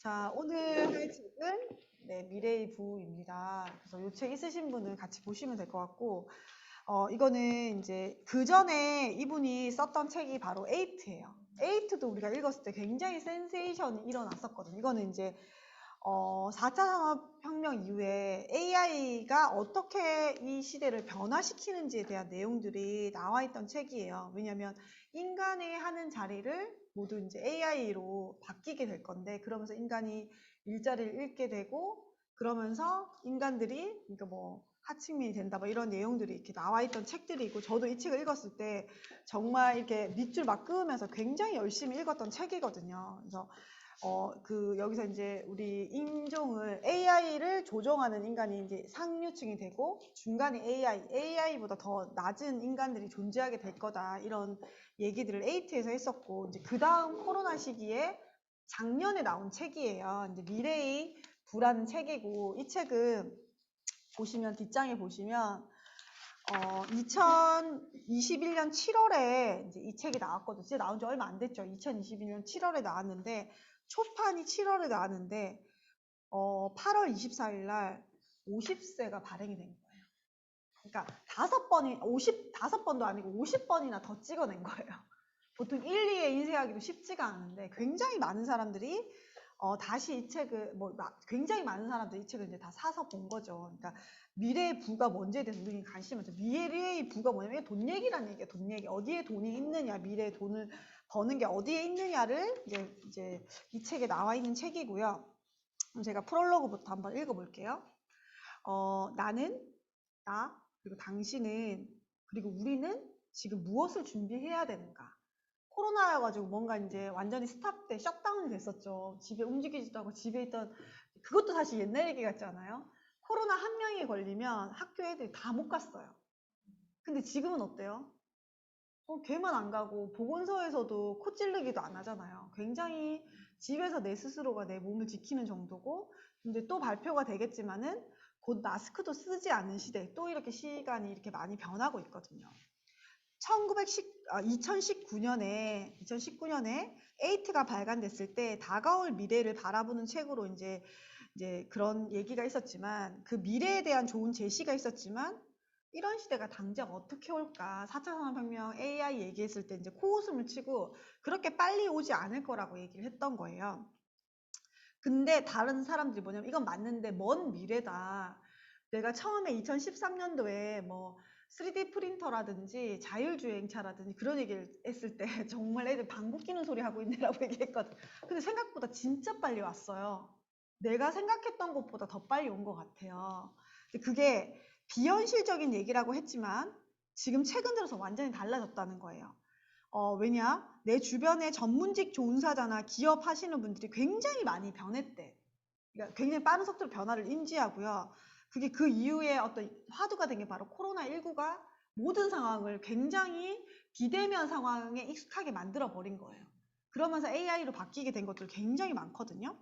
자, 오늘 할 책은 미래의 부입니다. 그래서 이 책 있으신 분은 같이 보시면 될 것 같고, 이거는 이제 그 전에 이분이 썼던 책이 바로 에이트예요. 에이트도 우리가 읽었을 때 굉장히 센세이션이 일어났었거든요. 이거는 이제 4차 산업혁명 이후에 AI가 어떻게 이 시대를 변화시키는지에 대한 내용들이 나와 있던 책이에요. 왜냐하면 인간이 하는 자리를 모두 이제 AI로 바뀌게 될 건데, 그러면서 인간이 일자리를 잃게 되고, 그러면서 인간들이 그러니까 뭐 하층민이 된다, 뭐 이런 내용들이 이렇게 나와 있던 책들이 있고, 저도 이 책을 읽었을 때 정말 이렇게 밑줄 막 그으면서 굉장히 열심히 읽었던 책이거든요. 그래서 여기서 이제 우리 인종을 AI를 조종하는 인간이 이제 상류층이 되고, 중간이 AI보다 더 낮은 인간들이 존재하게 될 거다, 이런 얘기들을 에이트에서 했었고, 이제 그 다음 코로나 시기에 작년에 나온 책이에요. 이제 미래의 부라는 책이고, 이 책은 보시면 뒷장에 보시면 2021년 7월에 이제 이 책이 나왔거든요. 진짜 나온 지 얼마 안 됐죠. 2021년 7월에 나왔는데, 초판이 7월에 나왔는데 8월 24일 날 50세가 발행이 된 거예요. 그러니까 55번도 아니고 50번이나 더 찍어낸 거예요. 보통 1, 2에 인쇄하기도 쉽지가 않은데, 굉장히 많은 사람들이 다시 이 책을 굉장히 많은 사람들이 이 책을 이제 다 사서 본 거죠. 그러니까 미래의 부가 뭔지에 대해서 우리는 관심이 많죠. 미래의 부가 뭐냐면 돈 얘기라는 얘기예요. 돈 얘기. 어디에 돈이 있느냐, 미래의 돈을 버는 게 어디에 있느냐를 이제 이 책에 나와 있는 책이고요. 그럼 제가 프롤로그부터 한번 읽어볼게요. 나는, 나, 그리고 당신은, 그리고 우리는 지금 무엇을 준비해야 되는가? 코로나여가지고 뭔가 이제 완전히 스탑돼, 셧다운이 됐었죠. 집에 움직이지도 않고 집에 있던, 그것도 사실 옛날 얘기 같지 않아요? 코로나 한 명이 걸리면 학교 애들이 다 못 갔어요. 근데 지금은 어때요? 걔만 안 가고 보건소에서도 코 찌르기도 안 하잖아요. 굉장히 집에서 내 스스로가 내 몸을 지키는 정도고, 근데 또 발표가 되겠지만은 곧 마스크도 쓰지 않는 시대, 또 이렇게 시간이 이렇게 많이 변하고 있거든요. 2019년에 에이트가 발간됐을 때 다가올 미래를 바라보는 책으로 이제 그런 얘기가 있었지만, 그 미래에 대한 좋은 제시가 있었지만, 이런 시대가 당장 어떻게 올까? 4차 산업혁명 AI 얘기했을 때 이제 코웃음을 치고 그렇게 빨리 오지 않을 거라고 얘기를 했던 거예요. 근데 다른 사람들이 뭐냐면, 이건 맞는데 먼 미래다. 내가 처음에 2013년도에 뭐 3D 프린터라든지 자율주행차라든지 그런 얘기를 했을 때 정말 애들 방귀 뀌는 소리 하고 있네라고 얘기했거든. 근데 생각보다 진짜 빨리 왔어요. 내가 생각했던 것보다 더 빨리 온 것 같아요. 근데 그게 비현실적인 얘기라고 했지만 지금 최근 들어서 완전히 달라졌다는 거예요. 왜냐? 내 주변에 전문직 종사자나 기업 하시는 분들이 굉장히 많이 변했대. 그러니까 굉장히 빠른 속도로 변화를 인지하고요. 그게 그 이후에 어떤 화두가 된 게 바로 코로나19가 모든 상황을 굉장히 비대면 상황에 익숙하게 만들어 버린 거예요. 그러면서 AI로 바뀌게 된 것들 굉장히 많거든요.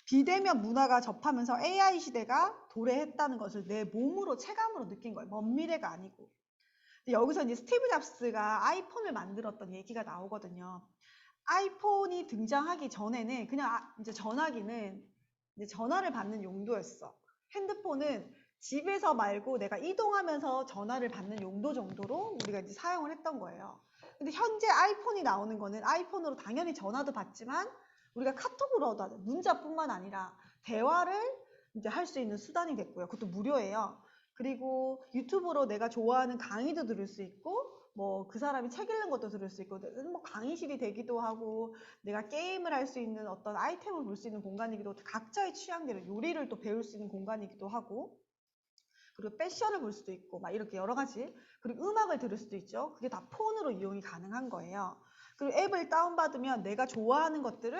비대면 문화가 접하면서 AI 시대가 도래했다는 것을 내 몸으로 체감으로 느낀 거예요. 먼 미래가 아니고. 여기서 이제 스티브 잡스가 아이폰을 만들었던 얘기가 나오거든요. 아이폰이 등장하기 전에는 그냥 이제 전화기는 이제 전화를 받는 용도였어. 핸드폰은 집에서 말고 내가 이동하면서 전화를 받는 용도 정도로 우리가 이제 사용을 했던 거예요. 근데 현재 아이폰이 나오는 거는 아이폰으로 당연히 전화도 받지만 우리가 카톡으로도 하죠. 문자뿐만 아니라 대화를 이제 할 수 있는 수단이 됐고요. 그것도 무료예요. 그리고 유튜브로 내가 좋아하는 강의도 들을 수 있고, 뭐 그 사람이 책 읽는 것도 들을 수 있고, 뭐 강의실이 되기도 하고, 내가 게임을 할 수 있는 어떤 아이템을 볼 수 있는 공간이기도 하고, 각자의 취향대로 요리를 또 배울 수 있는 공간이기도 하고, 그리고 패션을 볼 수도 있고, 막 이렇게 여러 가지, 그리고 음악을 들을 수도 있죠. 그게 다 폰으로 이용이 가능한 거예요. 그리고 앱을 다운받으면 내가 좋아하는 것들을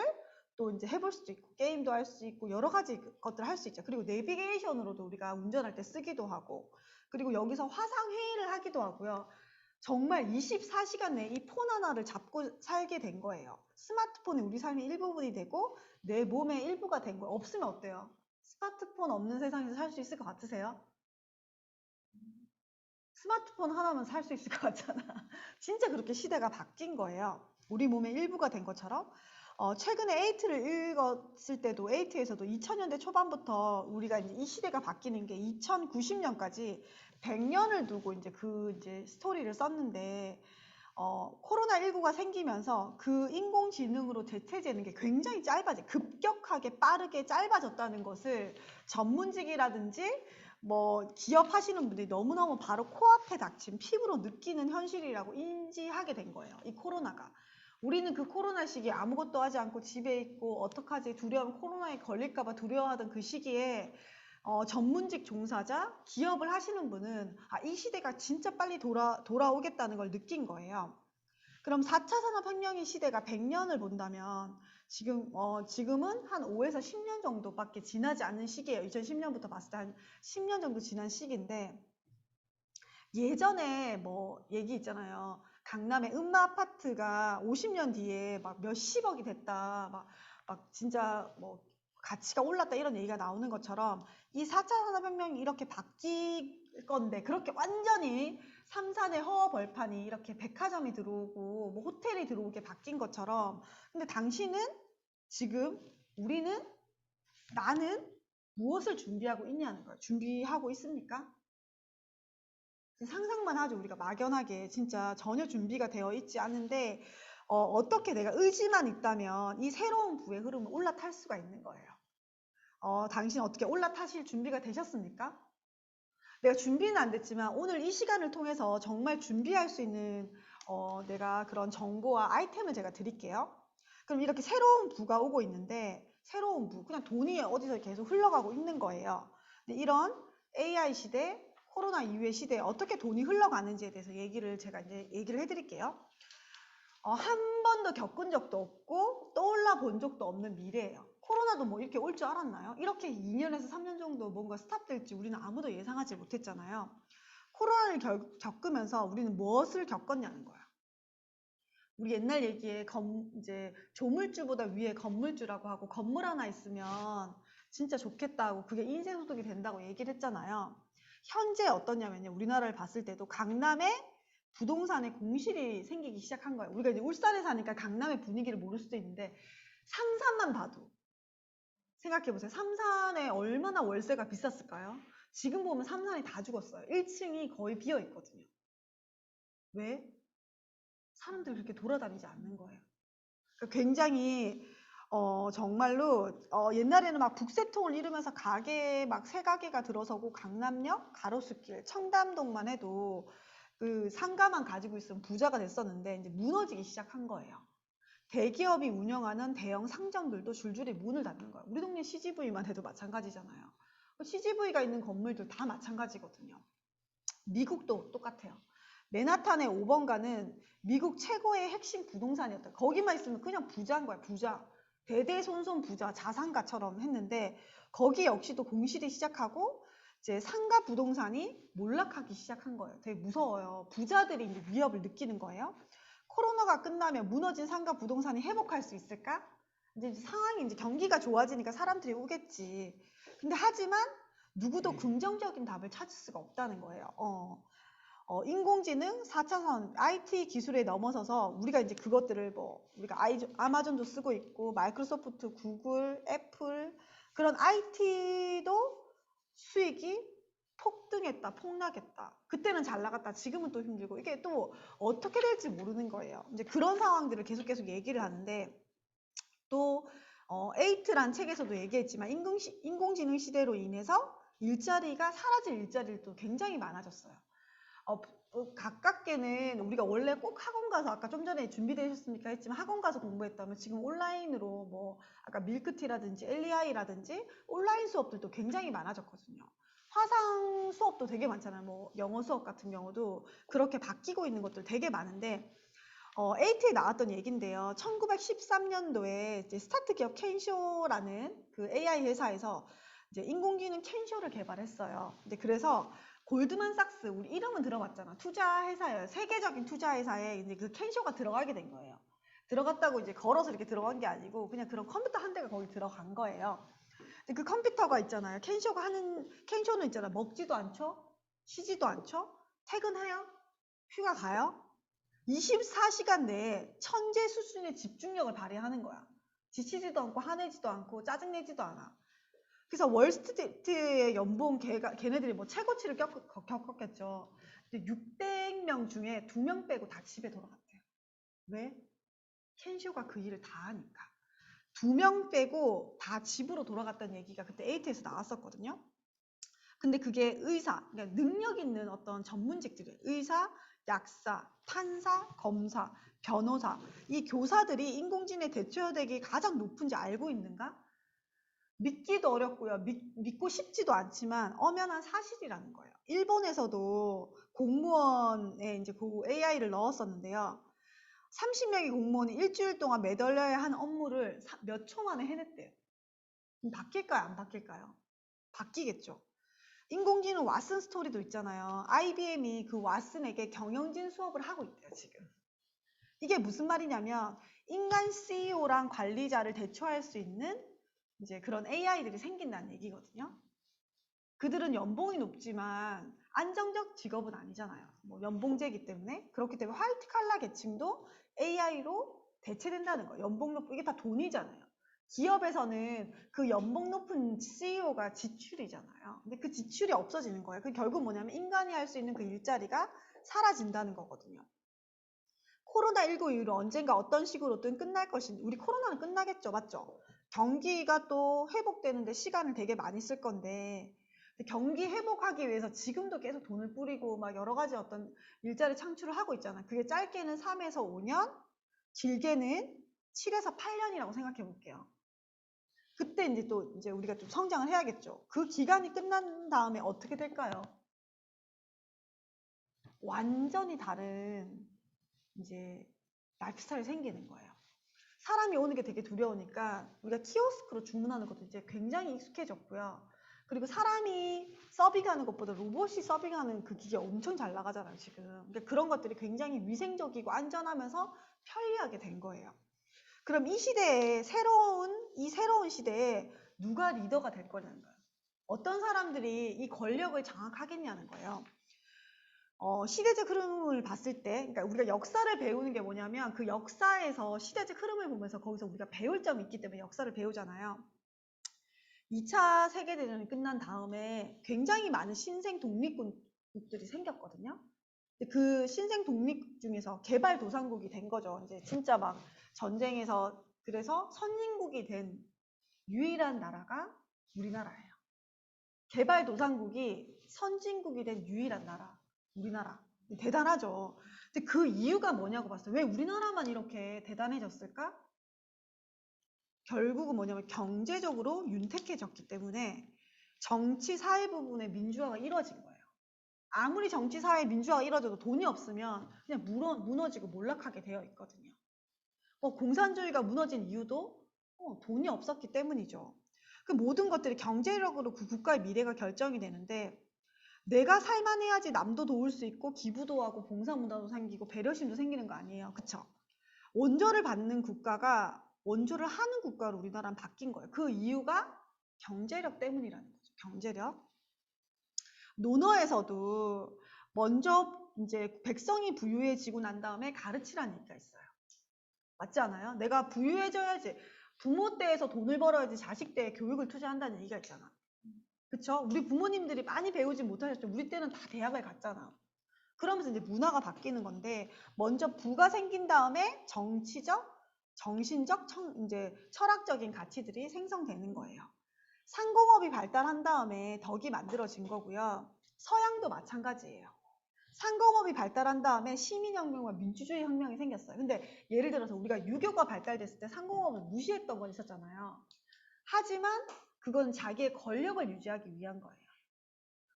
또 이제 해볼 수도 있고, 게임도 할 수 있고, 여러 가지 것들을 할 수 있죠. 그리고 내비게이션으로도 우리가 운전할 때 쓰기도 하고, 그리고 여기서 화상회의를 하기도 하고요. 정말 24시간 내에 이 폰 하나를 잡고 살게 된 거예요. 스마트폰이 우리 삶의 일부분이 되고 내 몸의 일부가 된 거예요. 없으면 어때요? 스마트폰 없는 세상에서 살 수 있을 것 같으세요? 스마트폰 하나만 살 수 있을 것 같잖아. 진짜 그렇게 시대가 바뀐 거예요. 우리 몸의 일부가 된 것처럼. 최근에 에이트를 읽었을 때도 에이트에서도 2000년대 초반부터 우리가 이제 이 시대가 바뀌는 게 2090년까지 100년을 두고 이제 스토리를 썼는데 코로나19가 생기면서 그 인공지능으로 대체되는 게 굉장히 급격하게 빠르게 짧아졌다는 것을 전문직이라든지 뭐 기업 하시는 분들이 너무너무 바로 코앞에 닥친 피부로 느끼는 현실이라고 인지하게 된 거예요. 이 코로나가. 우리는 그 코로나 시기에 아무것도 하지 않고 집에 있고 어떡하지 두려움 코로나에 걸릴까 봐 두려워하던 그 시기에 전문직 종사자, 기업을 하시는 분은 이 시대가 진짜 빨리 돌아오겠다는 걸 느낀 거예요. 그럼 4차 산업혁명의 시대가 100년을 본다면 지금은 한 5에서 10년 정도밖에 지나지 않는 시기예요. 2010년부터 봤을 때 한 10년 정도 지난 시기인데 예전에 뭐 얘기 있잖아요. 강남의 음마 아파트가 50년 뒤에 막 몇십억이 됐다. 막 진짜 뭐 가치가 올랐다 이런 얘기가 나오는 것처럼 이 4차 산업혁명이 이렇게 바뀔 건데 그렇게 완전히 삼산의 허허벌판이 이렇게 백화점이 들어오고 뭐 호텔이 들어오게 바뀐 것처럼 근데 당신은 지금 우리는 나는 무엇을 준비하고 있냐는 거예요. 준비하고 있습니까? 상상만 하죠. 우리가 막연하게 진짜 전혀 준비가 되어 있지 않은데 어떻게 내가 의지만 있다면 이 새로운 부의 흐름을 올라탈 수가 있는 거예요. 당신 어떻게 올라타실 준비가 되셨습니까? 내가 준비는 안 됐지만 오늘 이 시간을 통해서 정말 준비할 수 있는 내가 그런 정보와 아이템을 제가 드릴게요. 그럼 이렇게 새로운 부가 오고 있는데 새로운 부, 그냥 돈이 어디서 계속 흘러가고 있는 거예요. 근데 이런 AI 시대, 코로나 이후의 시대에 어떻게 돈이 흘러가는지에 대해서 제가 이제 얘기를 해드릴게요. 한 번도 겪은 적도 없고 떠올라 본 적도 없는 미래예요. 코로나도 뭐 이렇게 올 줄 알았나요? 이렇게 2년에서 3년 정도 뭔가 스탑될지 우리는 아무도 예상하지 못했잖아요. 코로나를 겪으면서 우리는 무엇을 겪었냐는 거야. 우리 옛날 얘기에 이제 조물주보다 위에 건물주라고 하고 건물 하나 있으면 진짜 좋겠다고 그게 인생소득이 된다고 얘기를 했잖아요. 현재 어떠냐면요. 우리나라를 봤을 때도 강남에 부동산에 공실이 생기기 시작한 거예요. 우리가 이제 울산에 사니까 강남의 분위기를 모를 수도 있는데 삼산만 봐도 생각해보세요. 삼산에 얼마나 월세가 비쌌을까요? 지금 보면 삼산이 다 죽었어요. 1층이 거의 비어 있거든요. 왜? 사람들이 그렇게 돌아다니지 않는 거예요. 그러니까 굉장히 정말로 옛날에는 막 북새통을 이루면서 가게 막 새 가게가 들어서고 강남역, 가로수길, 청담동만 해도 그 상가만 가지고 있으면 부자가 됐었는데 이제 무너지기 시작한 거예요. 대기업이 운영하는 대형 상점들도 줄줄이 문을 닫는 거예요. 우리 동네 CGV만 해도 마찬가지잖아요. CGV가 있는 건물들 다 마찬가지거든요. 미국도 똑같아요. 맨하탄의 5번가는 미국 최고의 핵심 부동산이었다. 거기만 있으면 그냥 부자인 거야, 부자. 대대손손 부자, 자산가처럼 했는데 거기 역시도 공실이 시작하고 이제 상가 부동산이 몰락하기 시작한 거예요. 되게 무서워요. 부자들이 이제 위협을 느끼는 거예요. 코로나가 끝나면 무너진 상가 부동산이 회복할 수 있을까? 이제 상황이 이제 경기가 좋아지니까 사람들이 오겠지. 근데 하지만 누구도 긍정적인 답을 찾을 수가 없다는 거예요. 인공지능 4차선 IT 기술에 넘어서서 우리가 이제 그것들을 우리가 아마존도 쓰고 있고 마이크로소프트, 구글, 애플 그런 IT도 수익이 폭등했다, 폭락했다. 그때는 잘 나갔다, 지금은 또 힘들고 이게 또 어떻게 될지 모르는 거예요. 이제 그런 상황들을 계속 얘기를 하는데 또 에이트란 책에서도 얘기했지만 인공지능 시대로 인해서 일자리가 사라질 일자리를 또 굉장히 많아졌어요. 가깝게는 우리가 원래 꼭 학원 가서 아까 좀 전에 준비되셨습니까 했지만 학원 가서 공부했다면 지금 온라인으로 뭐 아까 밀크티라든지 LEI라든지 온라인 수업들도 굉장히 많아졌거든요. 화상 수업도 되게 많잖아요. 뭐 영어 수업 같은 경우도 그렇게 바뀌고 있는 것들 되게 많은데 에이트에 나왔던 얘긴데요. 1913년도에 이제 스타트 기업 켄쇼라는 그 AI 회사에서 이제 인공지능 켄쇼를 개발했어요. 근데 그래서 골드만삭스 우리 이름은 들어봤잖아. 투자 회사예요. 세계적인 투자 회사에 이제 그 켄쇼가 들어가게 된 거예요. 들어갔다고 이제 걸어서 이렇게 들어간 게 아니고 그냥 그런 컴퓨터 한 대가 거기 들어간 거예요. 근데 그 컴퓨터가 있잖아요. 켄쇼는 있잖아. 먹지도 않죠? 쉬지도 않죠? 퇴근해요? 휴가 가요? 24시간 내에 천재 수준의 집중력을 발휘하는 거야. 지치지도 않고 화내지도 않고 짜증내지도 않아. 그래서 월스트리트의 연봉 걔네들이 뭐 최고치를 겪었겠죠. 600명 중에 2명 빼고 다 집에 돌아갔대요. 왜? 켄쇼가 그 일을 다 하니까. 2명 빼고 다 집으로 돌아갔다는 얘기가 그때 에이트에서 나왔었거든요. 근데 그게 의사, 그러니까 능력 있는 어떤 전문직들이에요. 의사, 약사, 판사, 검사, 변호사. 이 교사들이 인공지능에 대처되기 가장 높은지 알고 있는가? 믿기도 어렵고요. 믿고 싶지도 않지만 엄연한 사실이라는 거예요. 일본에서도 공무원에 이제 그 AI를 넣었었는데요. 30명의 공무원이 일주일 동안 매달려야 한 업무를 몇 초 만에 해냈대요. 그럼 바뀔까요? 안 바뀔까요? 바뀌겠죠. 인공지능 왓슨 스토리도 있잖아요. IBM이 그 왓슨에게 경영진 수업을 하고 있대요, 지금. 이게 무슨 말이냐면 인간 CEO랑 관리자를 대처할 수 있는 이제 그런 AI들이 생긴다는 얘기거든요. 그들은 연봉이 높지만 안정적 직업은 아니잖아요. 뭐 연봉제이기 때문에. 그렇기 때문에 화이트 칼라 계층도 AI로 대체된다는 거예요. 연봉 높고 이게 다 돈이잖아요. 기업에서는 그 연봉 높은 CEO가 지출이잖아요. 근데 그 지출이 없어지는 거예요. 그 결국 뭐냐면 인간이 할 수 있는 그 일자리가 사라진다는 거거든요. 코로나19 이후로 언젠가 어떤 식으로든 끝날 것인데 우리 코로나는 끝나겠죠. 맞죠? 경기가 또 회복되는데 시간을 되게 많이 쓸 건데 경기 회복하기 위해서 지금도 계속 돈을 뿌리고 막 여러 가지 어떤 일자리 창출을 하고 있잖아요. 그게 짧게는 3에서 5년, 길게는 7에서 8년이라고 생각해 볼게요. 그때 이제 또 이제 우리가 좀 성장을 해야겠죠. 그 기간이 끝난 다음에 어떻게 될까요? 완전히 다른 이제 라이프 스타일이 생기는 거예요. 사람이 오는 게 되게 두려우니까 우리가 키오스크로 주문하는 것도 이제 굉장히 익숙해졌고요. 그리고 사람이 서빙하는 것보다 로봇이 서빙하는 그 기계 엄청 잘 나가잖아요, 지금. 그러니까 그런 것들이 굉장히 위생적이고 안전하면서 편리하게 된 거예요. 그럼 이 새로운 시대에 누가 리더가 될 거냐는 거예요. 어떤 사람들이 이 권력을 장악하겠냐는 거예요. 시대적 흐름을 봤을 때, 그러니까 우리가 역사를 배우는 게 뭐냐면 그 역사에서 시대적 흐름을 보면서 거기서 우리가 배울 점이 있기 때문에 역사를 배우잖아요. 2차 세계대전이 끝난 다음에 굉장히 많은 신생 독립국들이 생겼거든요. 그 신생 독립국 중에서 개발도상국이 된 거죠. 이제 진짜 막 전쟁에서 그래서 선진국이 된 유일한 나라가 우리나라예요. 개발도상국이 선진국이 된 유일한 나라, 우리나라. 대단하죠. 근데 그 이유가 뭐냐고 봤어요. 왜 우리나라만 이렇게 대단해졌을까? 결국은 뭐냐면 경제적으로 윤택해졌기 때문에 정치, 사회 부분의 민주화가 이루어진 거예요. 아무리 정치, 사회, 민주화가 이루어져도 돈이 없으면 그냥 무너지고 몰락하게 되어 있거든요. 공산주의가 무너진 이유도 돈이 없었기 때문이죠. 그 모든 것들이 경제력으로 그 국가의 미래가 결정이 되는데 내가 살만해야지 남도 도울 수 있고 기부도 하고 봉사문화도 생기고 배려심도 생기는 거 아니에요. 그쵸? 원조를 받는 국가가 원조를 하는 국가로 우리나라는 바뀐 거예요. 그 이유가 경제력 때문이라는 거죠. 경제력. 논어에서도 먼저 이제 백성이 부유해지고 난 다음에 가르치라는 얘기가 있어요. 맞지 않아요? 내가 부유해져야지. 부모 때에서 돈을 벌어야지 자식 때에 교육을 투자한다는 얘기가 있잖아. 그쵸? 우리 부모님들이 많이 배우지 못하셨죠. 우리 때는 다 대학을 갔잖아. 그러면서 이제 문화가 바뀌는 건데 먼저 부가 생긴 다음에 정치적, 정신적, 이제 철학적인 가치들이 생성되는 거예요. 상공업이 발달한 다음에 덕이 만들어진 거고요. 서양도 마찬가지예요. 상공업이 발달한 다음에 시민혁명과 민주주의 혁명이 생겼어요. 근데 예를 들어서 우리가 유교가 발달됐을 때 상공업을 무시했던 건 있었잖아요. 하지만 그건 자기의 권력을 유지하기 위한 거예요.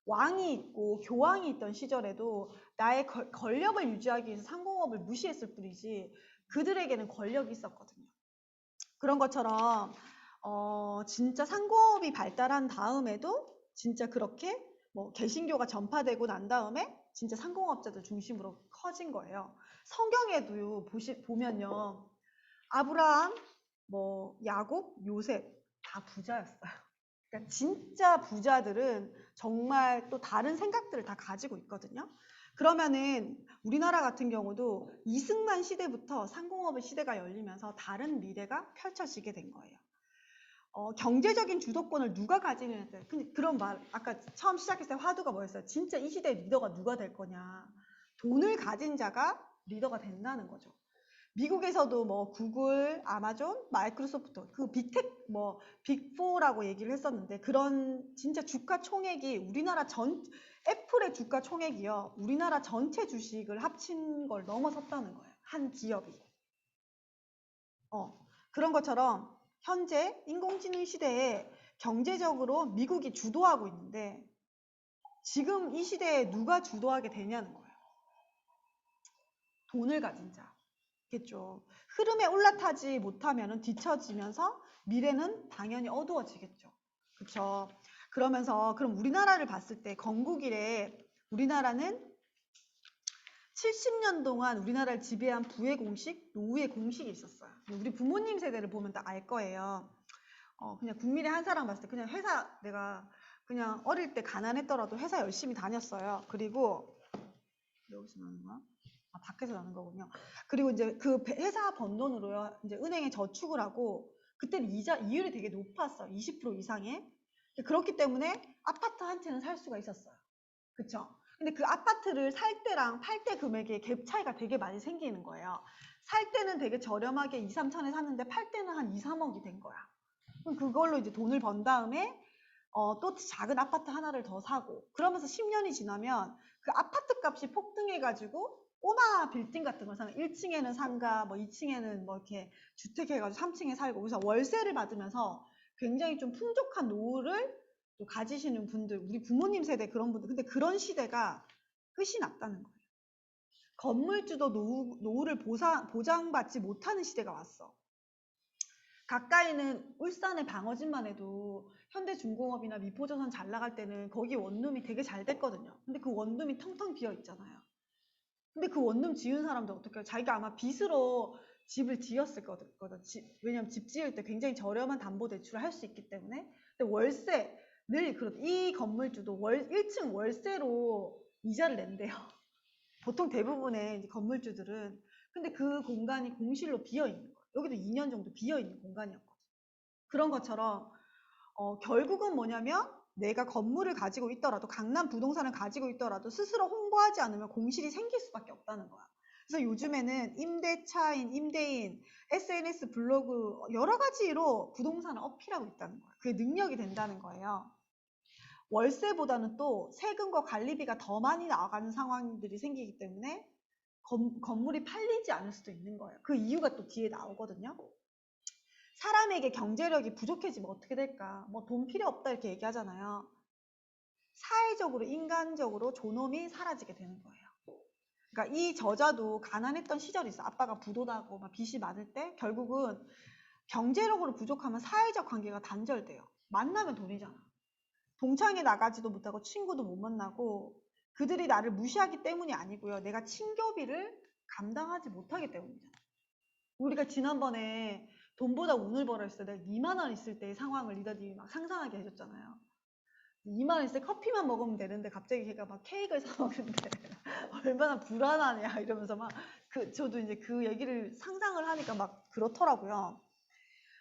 왕이 있고 교황이 있던 시절에도 나의 권력을 유지하기 위해서 상공업을 무시했을 뿐이지 그들에게는 권력이 있었거든요. 그런 것처럼 진짜 상공업이 발달한 다음에도 진짜 그렇게 뭐 개신교가 전파되고 난 다음에 진짜 상공업자들 중심으로 커진 거예요. 성경에도 보면요. 아브라함, 뭐 야곱, 요셉 다 부자였어요. 그러니까 진짜 부자들은 정말 또 다른 생각들을 다 가지고 있거든요. 그러면은 우리나라 같은 경우도 이승만 시대부터 상공업의 시대가 열리면서 다른 미래가 펼쳐지게 된 거예요. 경제적인 주도권을 누가 가지느냐에 따라 그런 말 아까 처음 시작했을 때 화두가 뭐였어요? 진짜 이 시대의 리더가 누가 될 거냐. 돈을 가진 자가 리더가 된다는 거죠. 미국에서도 뭐 구글, 아마존, 마이크로소프트 그 빅텍 뭐 빅4라고 얘기를 했었는데 그런 진짜 주가 총액이 우리나라 애플의 주가 총액이요. 우리나라 전체 주식을 합친 걸 넘어섰다는 거예요. 한 기업이. 그런 것처럼 현재 인공지능 시대에 경제적으로 미국이 주도하고 있는데 지금 이 시대에 누가 주도하게 되냐는 거예요. 돈을 가진 자겠죠. 흐름에 올라타지 못하면 뒤처지면서 미래는 당연히 어두워지겠죠. 그렇죠. 그러면서 그럼 우리나라를 봤을 때 건국 이래 우리나라는 70년 동안 우리나라를 지배한 부의 공식, 노후의 공식이 있었어요. 우리 부모님 세대를 보면 다 알 거예요. 그냥 국민의 한 사람 봤을 때 그냥 회사 내가 그냥 어릴 때 가난했더라도 회사 열심히 다녔어요. 그리고 여기서 나는 거야? 밖에서 나는 거군요. 그리고 이제 그 회사 번 돈으로요. 이제 은행에 저축을 하고 그때는 이율이 되게 높았어. 20% 이상의. 그렇기 때문에 아파트 한 채는 살 수가 있었어요. 그쵸? 근데 그 아파트를 살 때랑 팔 때 금액의 갭 차이가 되게 많이 생기는 거예요. 살 때는 되게 저렴하게 2, 3천에 샀는데 팔 때는 한 2, 3억이 된 거야. 그럼 그걸로 이제 돈을 번 다음에 또 작은 아파트 하나를 더 사고 그러면서 10년이 지나면 그 아파트 값이 폭등해가지고 꼬마 빌딩 같은 걸 사는 1층에는 상가, 뭐 2층에는 뭐 이렇게 주택 해가지고 3층에 살고 그래서 월세를 받으면서 굉장히 좀 풍족한 노후를 또 가지시는 분들, 우리 부모님 세대 그런 분들 근데 그런 시대가 끝이 났다는 거예요. 건물주도 노후를 보장받지 못하는 시대가 왔어. 가까이는 울산의 방어진만 해도 현대중공업이나 미포조선 잘 나갈 때는 거기 원룸이 되게 잘 됐거든요. 근데 그 원룸이 텅텅 비어 있잖아요. 근데 그 원룸 지은 사람들 어떻게 해요? 자기가 아마 빚으로 집을 지었을 거든. 왜냐면 집 지을 때 굉장히 저렴한 담보대출을 할 수 있기 때문에. 근데 월세, 늘 이 건물주도 1층 월세로 이자를 낸대요. 보통 대부분의 이제 건물주들은. 근데 그 공간이 공실로 비어 있는 거예요. 여기도 2년 정도 비어 있는 공간이었거든요. 그런 것처럼 결국은 뭐냐면 내가 건물을 가지고 있더라도 강남 부동산을 가지고 있더라도 스스로 홍보하지 않으면 공실이 생길 수밖에 없다는 거야. 그래서 요즘에는 임대차인, 임대인, SNS, 블로그 여러 가지로 부동산을 어필하고 있다는 거야. 그게 능력이 된다는 거예요. 월세보다는 또 세금과 관리비가 더 많이 나가는 상황들이 생기기 때문에 건물이 팔리지 않을 수도 있는 거예요. 그 이유가 또 뒤에 나오거든요. 사람에게 경제력이 부족해지면 어떻게 될까? 뭐 돈 필요 없다 이렇게 얘기하잖아요. 사회적으로 인간적으로 존엄이 사라지게 되는 거예요. 그러니까 이 저자도 가난했던 시절이 있어. 아빠가 부도나고 막 빚이 많을 때 결국은 경제력으로 부족하면 사회적 관계가 단절돼요. 만나면 돈이잖아. 동창회 나가지도 못하고 친구도 못 만나고 그들이 나를 무시하기 때문이 아니고요. 내가 친교비를 감당하지 못하기 때문이잖아. 우리가 지난번에 돈보다 운을 벌어 했을 때 내가 2만 원 있을 때의 상황을 리더님이 막 상상하게 해줬잖아요. 2만 원 있을 때 커피만 먹으면 되는데 갑자기 걔가 막 케이크를 사 먹는데 얼마나 불안하냐 이러면서 막 저도 이제 그 얘기를 상상을 하니까 막 그렇더라고요.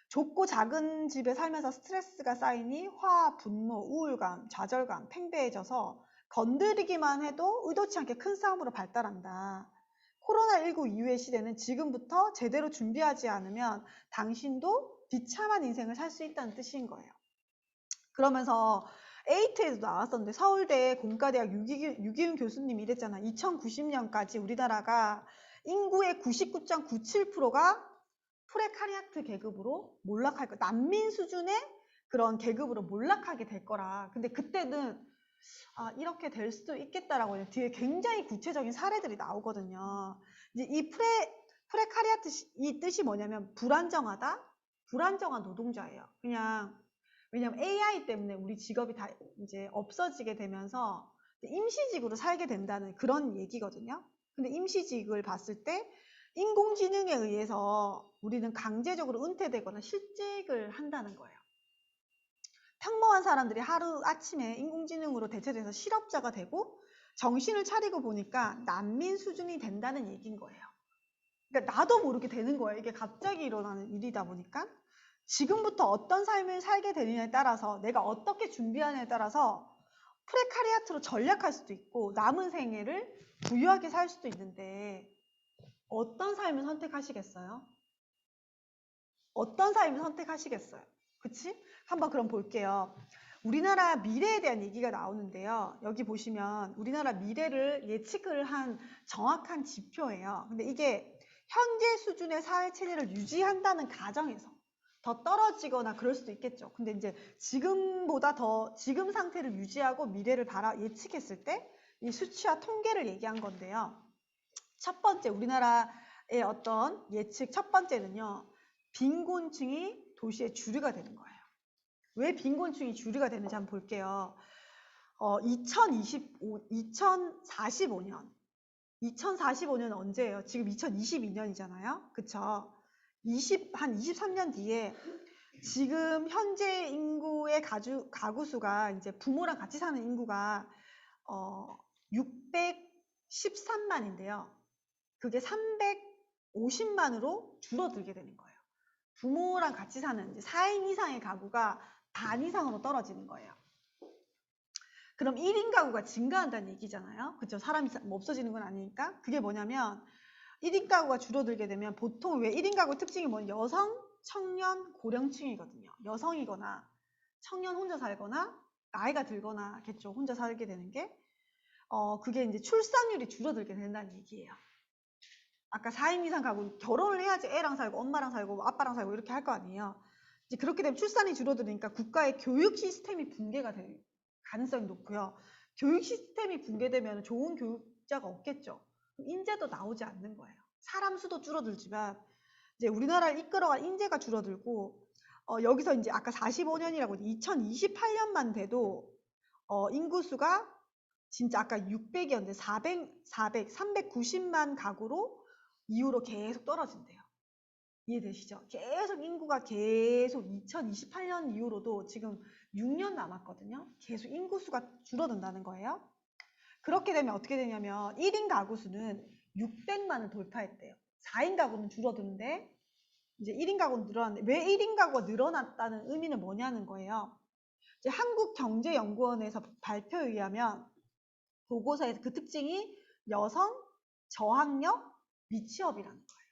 좁고 작은 집에 살면서 스트레스가 쌓이니 화, 분노, 우울감, 좌절감, 팽배해져서 건드리기만 해도 의도치 않게 큰 싸움으로 발달한다. 코로나19 이후의 시대는 지금부터 제대로 준비하지 않으면 당신도 비참한 인생을 살 수 있다는 뜻인 거예요. 그러면서 에이트에도 나왔었는데 서울대 공과대학 유기훈 교수님이 이랬잖아. 2090년까지 우리나라가 인구의 99.97%가 프레카리아트 계급으로 몰락할 거. 난민 수준의 그런 계급으로 몰락하게 될 거라. 근데 그때는 이렇게 될 수도 있겠다라고 뒤에 굉장히 구체적인 사례들이 나오거든요. 이제 이 프레카리아트 이 뜻이 뭐냐면 불안정하다, 불안정한 노동자예요. 그냥 왜냐면 AI 때문에 우리 직업이 다 이제 없어지게 되면서 임시직으로 살게 된다는 그런 얘기거든요. 근데 임시직을 봤을 때 인공지능에 의해서 우리는 강제적으로 은퇴되거나 실직을 한다는 거예요. 평범한 사람들이 하루 아침에 인공지능으로 대체돼서 실업자가 되고 정신을 차리고 보니까 난민 수준이 된다는 얘기인 거예요. 그러니까 나도 모르게 되는 거예요. 이게 갑자기 일어나는 일이다 보니까 지금부터 어떤 삶을 살게 되느냐에 따라서 내가 어떻게 준비하느냐에 따라서 프레카리아트로 전락할 수도 있고 남은 생애를 부유하게 살 수도 있는데 어떤 삶을 선택하시겠어요? 어떤 삶을 선택하시겠어요? 그치? 한번 그럼 볼게요. 우리나라 미래에 대한 얘기가 나오는데요. 여기 보시면 우리나라 미래를 예측을 한 정확한 지표예요. 근데 이게 현재 수준의 사회체제를 유지한다는 가정에서 더 떨어지거나 그럴 수도 있겠죠. 근데 이제 지금보다 더 지금 상태를 유지하고 미래를 예측했을 때 이 수치와 통계를 얘기한 건데요. 첫 번째 우리나라의 어떤 예측 첫 번째는요. 빈곤층이 도시의 주류가 되는 거예요. 왜 빈곤층이 주류가 되는지 한번 볼게요. 2045년 2045년 언제예요? 지금 2022년이잖아요. 그쵸? 한 23년 뒤에 지금 현재 인구의 가구 수가 이제 부모랑 같이 사는 인구가 613만인데요. 그게 350만으로 줄어들게 되는 거예요. 부모랑 같이 사는 이제 4인 이상의 가구가 반 이상으로 떨어지는 거예요. 그럼 1인 가구가 증가한다는 얘기잖아요. 그쵸? 사람이 없어지는 건 아니니까. 그게 뭐냐면 1인 가구가 줄어들게 되면 보통 왜 1인 가구 특징이 뭐냐면 여성, 청년, 고령층이거든요. 여성이거나 청년 혼자 살거나 나이가 들거나겠죠. 혼자 살게 되는 게. 그게 이제 출산율이 줄어들게 된다는 얘기예요. 아까 4인 이상 가구 결혼을 해야지 애랑 살고 엄마랑 살고 아빠랑 살고 이렇게 할 거 아니에요. 이제 그렇게 되면 출산이 줄어드니까 국가의 교육 시스템이 붕괴가 될 가능성이 높고요. 교육 시스템이 붕괴되면 좋은 교육자가 없겠죠. 인재도 나오지 않는 거예요. 사람 수도 줄어들지만 이제 우리나라를 이끌어갈 인재가 줄어들고 여기서 이제 아까 45년이라고 2028년만 돼도 인구수가 진짜 아까 600이었는데 390만 가구로 이후로 계속 떨어진대요. 이해되시죠? 계속 인구가 계속 2028년 이후로도 지금 6년 남았거든요. 계속 인구수가 줄어든다는 거예요. 그렇게 되면 어떻게 되냐면 1인 가구 수는 600만을 돌파했대요. 4인 가구는 줄어드는데 이제 1인 가구는 늘어났는데 왜 1인 가구가 늘어났다는 의미는 뭐냐는 거예요. 이제 한국경제연구원에서 발표에 의하면 보고서에서 그 특징이 여성, 저학력, 미취업이라는 거예요.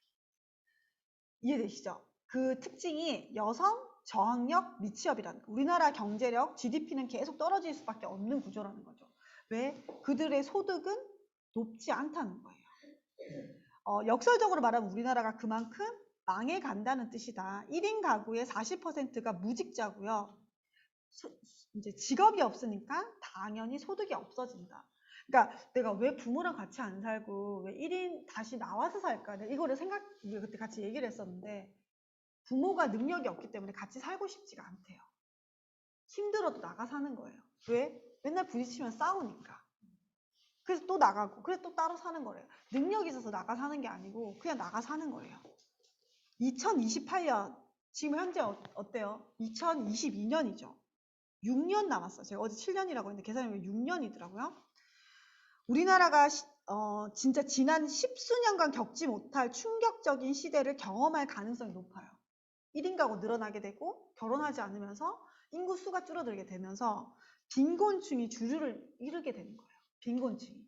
이해되시죠? 그 특징이 여성, 저학력, 미취업이라는 거예요. 우리나라 경제력, GDP는 계속 떨어질 수밖에 없는 구조라는 거죠. 왜? 그들의 소득은 높지 않다는 거예요. 역설적으로 말하면 우리나라가 그만큼 망해간다는 뜻이다. 1인 가구의 40%가 무직자고요. 이제 직업이 없으니까 당연히 소득이 없어진다. 그러니까 내가 왜 부모랑 같이 안 살고 왜 1인 다시 나와서 살까? 이거를 우리가 그때 같이 얘기를 했었는데 부모가 능력이 없기 때문에 같이 살고 싶지가 않대요. 힘들어도 나가 사는 거예요. 왜? 맨날 부딪히면 싸우니까. 그래서 또 나가고 그래서 또 따로 사는 거래요. 능력이 있어서 나가 사는 게 아니고 그냥 나가 사는 거예요. 2028년 지금 현재 어때요? 2022년이죠. 6년 남았어요. 제가 어제 7년이라고 했는데 계산해보면 6년이더라고요. 우리나라가 진짜 지난 10수년간 겪지 못할 충격적인 시대를 경험할 가능성이 높아요. 1인 가구 늘어나게 되고 결혼하지 않으면서 인구수가 줄어들게 되면서 빈곤층이 주류를 이루게 되는 거예요. 빈곤층이.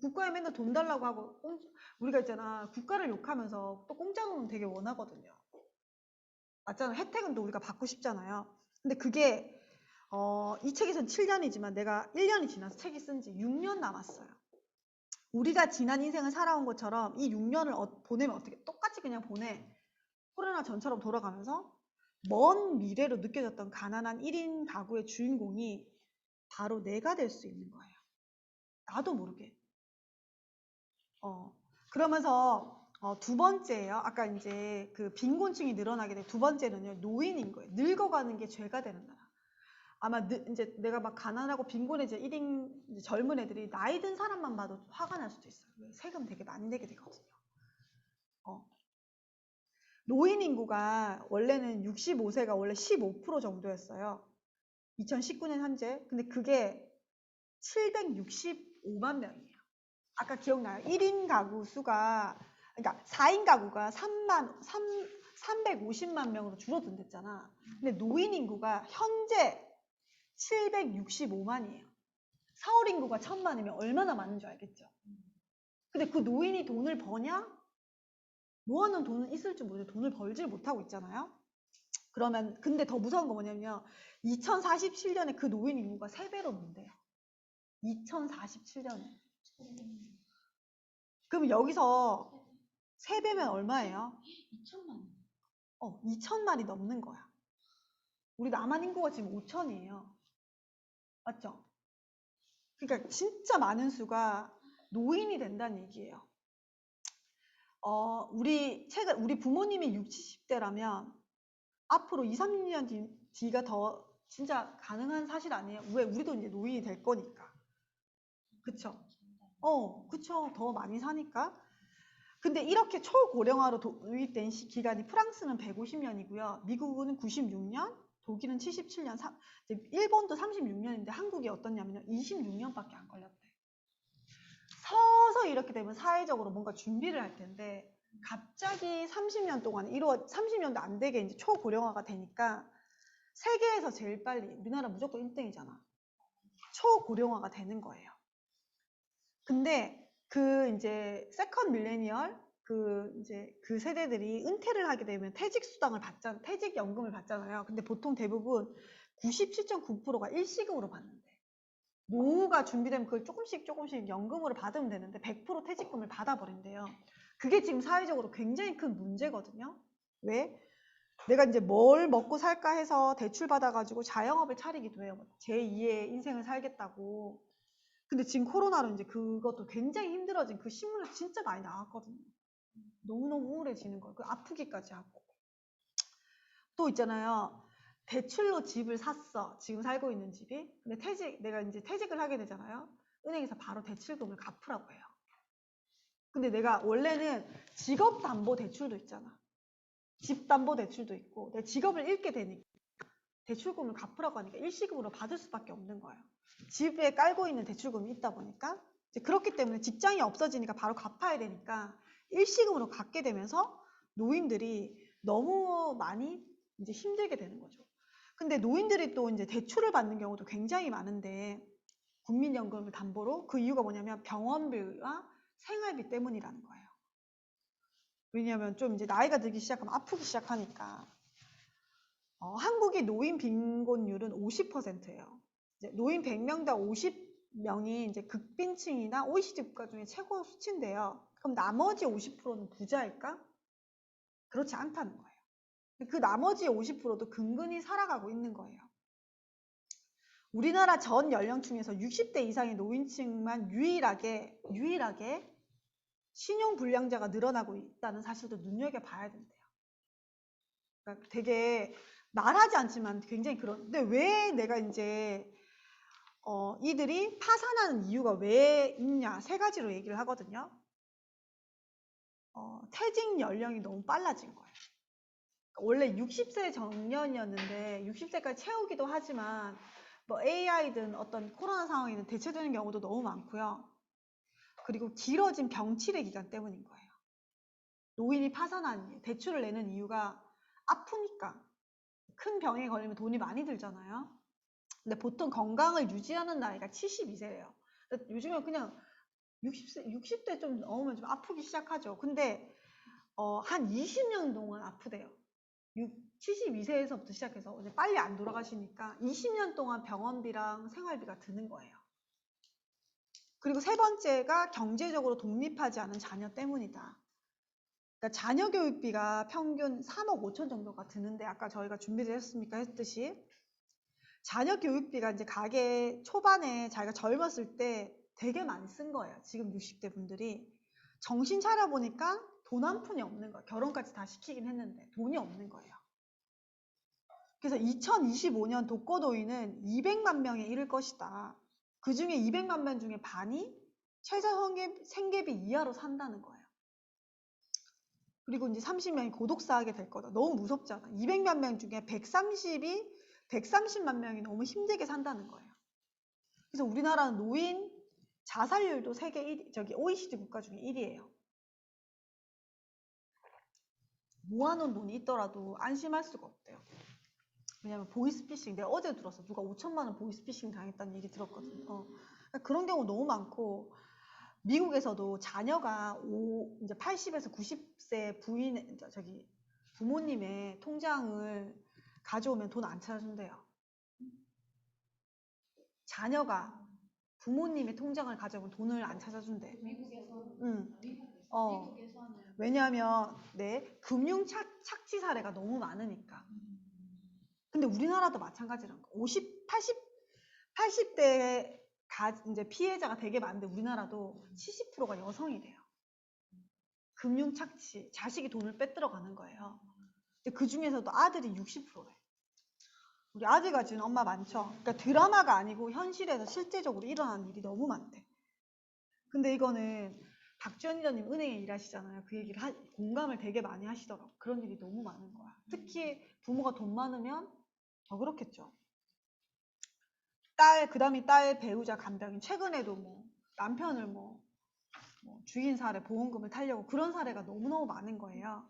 국가에 맨날 돈 달라고 하고 우리가 있잖아. 국가를 욕하면서 또 공짜 돈은 되게 원하거든요. 맞잖아. 혜택은 또 우리가 받고 싶잖아요. 근데 그게 이 책에서는 7년이지만 내가 1년이 지나서 책이 쓴 지 6년 남았어요. 우리가 지난 인생을 살아온 것처럼 이 6년을 보내면 어떻게 똑같이 그냥 보내. 코로나 전처럼 돌아가면서 먼 미래로 느껴졌던 가난한 1인 가구의 주인공이 바로 내가 될 수 있는 거예요. 나도 모르게. 그러면서 두 번째예요. 아까 이제 그 빈곤층이 늘어나게 된 두 번째는요. 노인인 거예요. 늙어가는 게 죄가 되는 나라. 아마 이제 내가 막 가난하고 빈곤해져 1인 젊은 애들이 나이 든 사람만 봐도 화가 날 수도 있어요. 세금 되게 많이 내게 되거든요. 노인 인구가 원래는 65세가 원래 15% 정도였어요. 2019년 현재. 근데 그게 5만 명이에요. 아까 기억나요? 1인 가구 수가, 그러니까 4인 가구가 350만 명으로 줄어든댔잖아. 근데 노인 인구가 현재 765만이에요. 서울 인구가 1000만이면 얼마나 많은 줄 알겠죠? 근데 그 노인이 돈을 버냐? 모아놓은 돈은 있을 줄 모르는데 돈을 벌질 못하고 있잖아요. 그러면 근데 더 무서운 거 뭐냐면 2047년에 그 노인 인구가 3배로 는대요. 2047년에. 그럼 여기서 3배면 얼마예요? 2천만. 2천만이 넘는 거야. 우리 남한 인구가 지금 5천이에요. 맞죠? 그러니까 진짜 많은 수가 노인이 된다는 얘기예요. 우리 부모님이 60, 70대라면 앞으로 2, 3년 뒤가 더 진짜 가능한 사실 아니에요? 왜? 우리도 이제 노인이 될 거니까. 그쵸? 그쵸. 더 많이 사니까. 근데 이렇게 초고령화로 도입된 기간이 프랑스는 150년이고요. 미국은 96년, 독일은 77년, 일본도 36년인데 한국이 어떻냐면요. 26년밖에 안 걸렸대. 서서 이렇게 되면 사회적으로 뭔가 준비를 할 텐데 갑자기 30년 동안 30년도 안 되게 이제 초고령화가 되니까 세계에서 제일 빨리 우리나라 무조건 1등이잖아. 초고령화가 되는 거예요. 근데 그 이제 세컨 밀레니얼 그 세대들이 은퇴를 하게 되면 퇴직연금을 받잖아요. 근데 보통 대부분 97.9%가 일시금으로 받는데 노후가 준비되면 그걸 조금씩 연금으로 받으면 되는데 100% 퇴직금을 받아버린대요. 그게 지금 사회적으로 굉장히 큰 문제거든요. 왜? 내가 이제 뭘 먹고 살까 해서 대출 받아가지고 자영업을 차리기도 해요. 제2의 인생을 살겠다고. 근데 지금 코로나로 이제 그것도 굉장히 힘들어진 그 신문에서 진짜 많이 나왔거든요. 너무너무 우울해지는 거예요. 아프기까지 하고. 또 있잖아요. 대출로 집을 샀어. 지금 살고 있는 집이. 근데 내가 이제 퇴직을 하게 되잖아요. 은행에서 바로 대출금을 갚으라고 해요. 근데 내가 원래는 직업담보대출도 있잖아. 집담보대출도 있고 내 직업을 잃게 되니까 대출금을 갚으라고 하니까 일시금으로 받을 수밖에 없는 거예요. 집에 깔고 있는 대출금이 있다 보니까 이제 그렇기 때문에 직장이 없어지니까 바로 갚아야 되니까 일시금으로 갚게 되면서 노인들이 너무 많이 이제 힘들게 되는 거죠. 근데 노인들이 또 이제 대출을 받는 경우도 굉장히 많은데 국민연금을 담보로 그 이유가 뭐냐면 병원비와 생활비 때문이라는 거예요. 왜냐하면 좀 이제 나이가 들기 시작하면 아프기 시작하니까. 한국의 노인 빈곤율은 50%예요. 이제 노인 100명당 50명이 이제 극빈층이나 OECD 국가 중에 최고 수치인데요. 그럼 나머지 50%는 부자일까? 그렇지 않다는 거예요. 그 나머지 50%도 근근히 살아가고 있는 거예요. 우리나라 전 연령층에서 60대 이상의 노인층만 유일하게 신용불량자가 늘어나고 있다는 사실도 눈여겨봐야 된대요. 그러니까 되게 말하지 않지만 굉장히 근데 왜 내가 이제 이들이 파산하는 이유가 왜 있냐 3가지로 얘기를 하거든요. 퇴직 연령이 너무 빨라진 거예요. 원래 60세 정년이었는데 60세까지 채우기도 하지만 뭐 AI든 어떤 코로나 상황이든 대체되는 경우도 너무 많고요. 그리고 길어진 병치레 기간 때문인 거예요. 노인이 파산하는 대출을 내는 이유가 아프니까. 큰 병에 걸리면 돈이 많이 들잖아요. 근데 보통 건강을 유지하는 나이가 72세예요. 요즘은 그냥 60대 좀 넘으면 좀 아프기 시작하죠. 근데 한 20년 동안 아프대요. 72세에서부터 시작해서 빨리 안 돌아가시니까 20년 동안 병원비랑 생활비가 드는 거예요. 그리고 3번째가 경제적으로 독립하지 않은 자녀 때문이다. 그러니까 자녀 교육비가 평균 3억 5천 정도가 드는데 아까 저희가 준비를 했듯이 자녀 교육비가 이제 가계 초반에 자기가 젊었을 때 되게 많이 쓴 거예요. 지금 60대 분들이. 정신 차려보니까 돈 한 푼이 없는 거예요. 결혼까지 다 시키긴 했는데 돈이 없는 거예요. 그래서 2025년 독거노인은 200만 명에 이를 것이다. 그 중에 200만 명 중에 반이 최저 생계비 이하로 산다는 거예요. 그리고 이제 30명이 고독사하게 될 거다. 너무 무섭잖아. 200만 명 중에 130만 명이 너무 힘들게 산다는 거예요. 그래서 우리나라는 노인 자살률도 세계 1, OECD 국가 중에 1위예요. 모아놓은 돈이 있더라도 안심할 수가 없대요. 왜냐면 보이스피싱, 내가 어제 들었어. 누가 5천만 원 보이스피싱 당했다는 얘기 들었거든. 그러니까 그런 경우 너무 많고, 미국에서도 자녀가 이제 80에서 90세 부모님의 통장을 가져오면 돈 안 찾아준대요. 자녀가 부모님의 통장을 가져오면 돈을 안 찾아준대. 미국에서는? 응. 미국에서는? 왜냐하면 금융 착취 사례가 너무 많으니까. 근데 우리나라도 마찬가지라는 거. 80대 이제 피해자가 되게 많은데 우리나라도 70%가 여성이래요. 금융 착취, 자식이 돈을 빼들어 가는 거예요. 근데 그 중에서도 아들이 60%래. 우리 아들 가진 엄마 많죠. 그러니까 드라마가 아니고 현실에서 실제적으로 일어나는 일이 너무 많대. 근데 이거는 박지원 이사님 은행에 일하시잖아요. 그 얘기를 공감을 되게 많이 하시더라고. 그런 일이 너무 많은 거야. 특히 부모가 돈 많으면 더 그렇겠죠. 그 다음에 딸 배우자 간병인. 최근에도 남편을 죽인 사례, 보험금을 타려고 그런 사례가 너무너무 많은 거예요.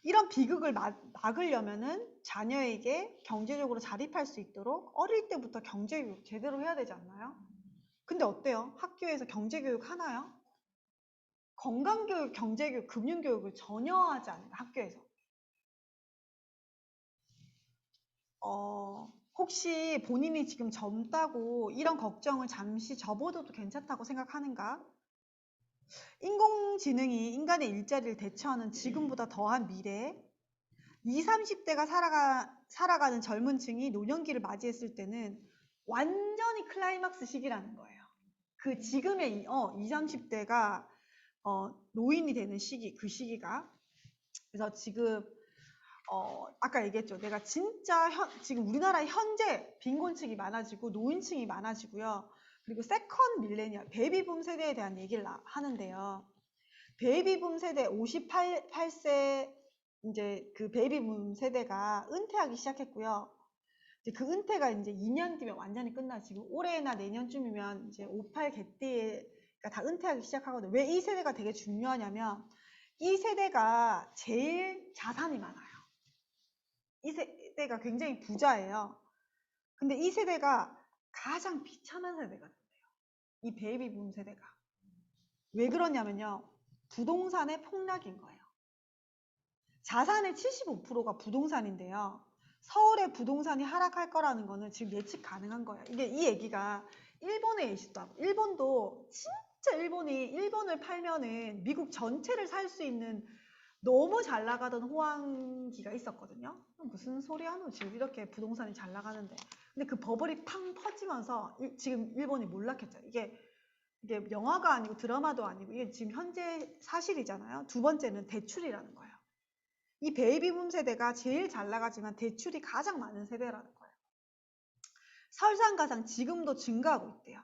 이런 비극을 막으려면은 자녀에게 경제적으로 자립할 수 있도록 어릴 때부터 경제교육 제대로 해야 되지 않나요? 근데 어때요? 학교에서 경제교육 하나요? 건강교육, 경제교육, 금융교육을 전혀 하지 않아요. 학교에서. 혹시 본인이 지금 젊다고 이런 걱정을 잠시 접어둬도 괜찮다고 생각하는가? 인공지능이 인간의 일자리를 대체하는 지금보다 더한 미래, 20, 30대가 살아가는 젊은 층이 노년기를 맞이했을 때는 완전히 클라이막스 시기라는 거예요. 그 지금의 20, 30대가 노인이 되는 시기, 그 시기가. 그래서 지금 아까 얘기했죠. 내가 진짜 지금 우리나라 현재 빈곤층이 많아지고 노인층이 많아지고요. 그리고 세컨 밀레니얼, 베이비붐 세대에 대한 얘기를 하는데요. 베이비붐 세대 58세 이제 그 베이비붐 세대가 은퇴하기 시작했고요. 이제 그 은퇴가 이제 2년 뒤면 완전히 끝나. 지금 올해나 내년쯤이면 이제 58 개띠가 다 은퇴하기 시작하거든요. 왜 이 세대가 되게 중요하냐면 이 세대가 제일 자산이 많아요. 이 세대가 굉장히 부자예요. 근데 이 세대가 가장 비참한 세대가 된대요. 이 베이비붐 세대가. 왜 그러냐면요. 부동산의 폭락인 거예요. 자산의 75%가 부동산인데요. 서울의 부동산이 하락할 거라는 거는 지금 예측 가능한 거예요. 이 얘기가 일본의 예시도 하고, 일본도 진짜 일본을 팔면은 미국 전체를 살 수 있는 너무 잘 나가던 호황기가 있었거든요. 무슨 소리 하노? 지금 이렇게 부동산이 잘 나가는데. 근데 그 버블이 팡 퍼지면서 지금 일본이 몰락했죠. 이게 영화가 아니고 드라마도 아니고 이게 지금 현재 사실이잖아요. 두 번째는 대출이라는 거예요. 이 베이비붐 세대가 제일 잘 나가지만 대출이 가장 많은 세대라는 거예요. 설상가상 지금도 증가하고 있대요.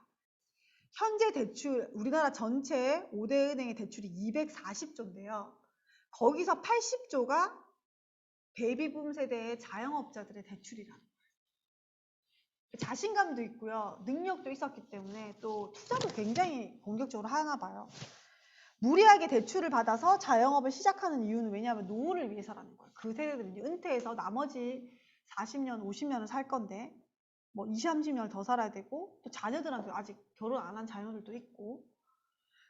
현재 대출, 우리나라 전체 5대 은행의 대출이 240조인데요. 거기서 80조가 베이비붐 세대의 자영업자들의 대출이라는 거예요. 자신감도 있고요. 능력도 있었기 때문에 또 투자도 굉장히 공격적으로 하나 봐요. 무리하게 대출을 받아서 자영업을 시작하는 이유는 왜냐하면 노후를 위해서라는 거예요. 그 세대들은 은퇴해서 나머지 40년, 50년을 살 건데 20, 30년을 더 살아야 되고 또 자녀들한테 아직 결혼 안 한 자녀들도 있고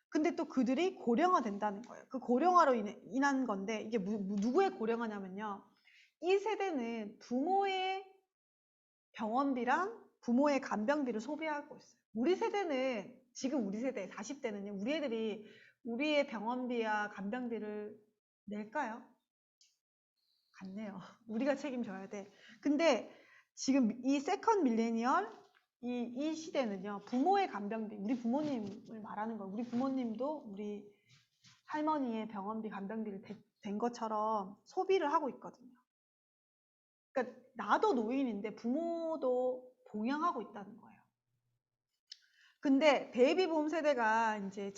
근데 또 그들이 고령화 된다는 거예요. 그 고령화로 인한 건데 이게 누구의 고령화냐면요. 이 세대는 부모의 병원비랑 부모의 간병비를 소비하고 있어요. 우리 세대는 지금 우리 세대 40대는요. 우리 애들이 우리의 병원비와 간병비를 낼까요? 안 내요. 우리가 책임져야 돼. 근데 지금 이 세컨 밀레니얼 이 시대는요. 부모의 간병비, 우리 부모님을 말하는 거예요. 우리 부모님도 우리 할머니의 병원비, 간병비를 된 것처럼 소비를 하고 있거든요. 그러니까 나도 노인인데 부모도 봉양하고 있다는 거예요. 근데 베이비붐 세대가 이제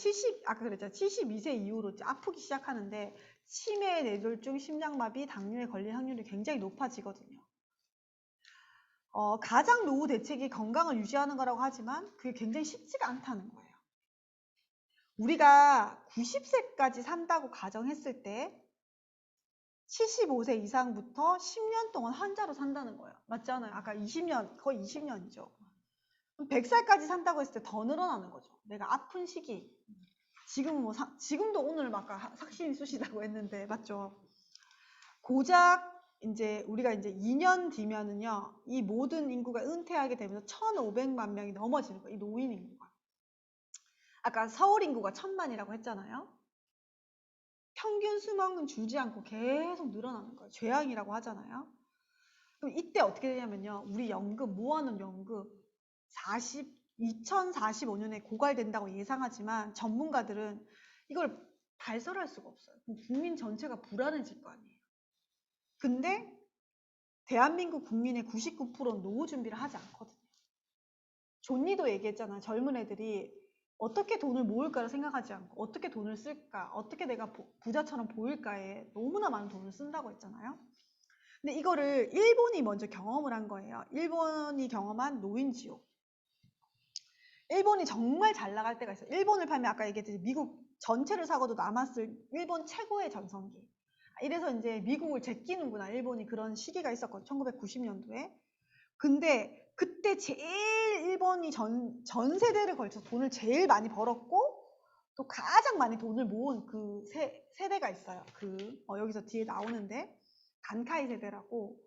아까 그랬잖아요. 72세 이후로 아프기 시작하는데 치매, 뇌졸중, 심장마비, 당뇨에 걸릴 확률이 굉장히 높아지거든요. 가장 노후 대책이 건강을 유지하는 거라고 하지만 그게 굉장히 쉽지가 않다는 거예요. 우리가 90세까지 산다고 가정했을 때 75세 이상부터 10년 동안 환자로 산다는 거예요. 맞잖아요. 아까 20년, 거의 20년이죠. 100살까지 산다고 했을 때 더 늘어나는 거죠. 내가 아픈 시기. 지금도 오늘 막 아까 삭신이 쑤시다고 했는데, 맞죠? 고작 이제 우리가 이제 2년 뒤면은요, 이 모든 인구가 은퇴하게 되면서 1,500만 명이 넘어지는 거예요. 이 노인 인구가. 아까 서울 인구가 1,000만이라고 했잖아요. 평균 수명은 주지 않고 계속 늘어나는 거예요. 죄양이라고 하잖아요. 그럼 이때 어떻게 되냐면요. 우리 연금, 모아놓은 연금 2045년에 고갈된다고 예상하지만 전문가들은 이걸 발설할 수가 없어요. 국민 전체가 불안해질 거 아니에요. 근데 대한민국 국민의 99%는 노후 준비를 하지 않거든요. 존니도 얘기했잖아요. 젊은 애들이 어떻게 돈을 모을까를 생각하지 않고 어떻게 돈을 쓸까, 어떻게 내가 부자처럼 보일까에 너무나 많은 돈을 쓴다고 했잖아요. 근데 이거를 일본이 먼저 경험을 한 거예요. 일본이 경험한 노인지옥. 일본이 정말 잘 나갈 때가 있어요. 일본을 팔면 아까 얘기했듯이 미국 전체를 사고도 남았을 일본 최고의 전성기. 이래서 이제 미국을 제끼는구나. 일본이 그런 시기가 있었거든요. 1990년도에. 근데 그때 제일 일본이 전 세대를 걸쳐서 돈을 제일 많이 벌었고 또 가장 많이 돈을 모은 그 세대가 있어요. 여기서 뒤에 나오는데 간카이 세대라고.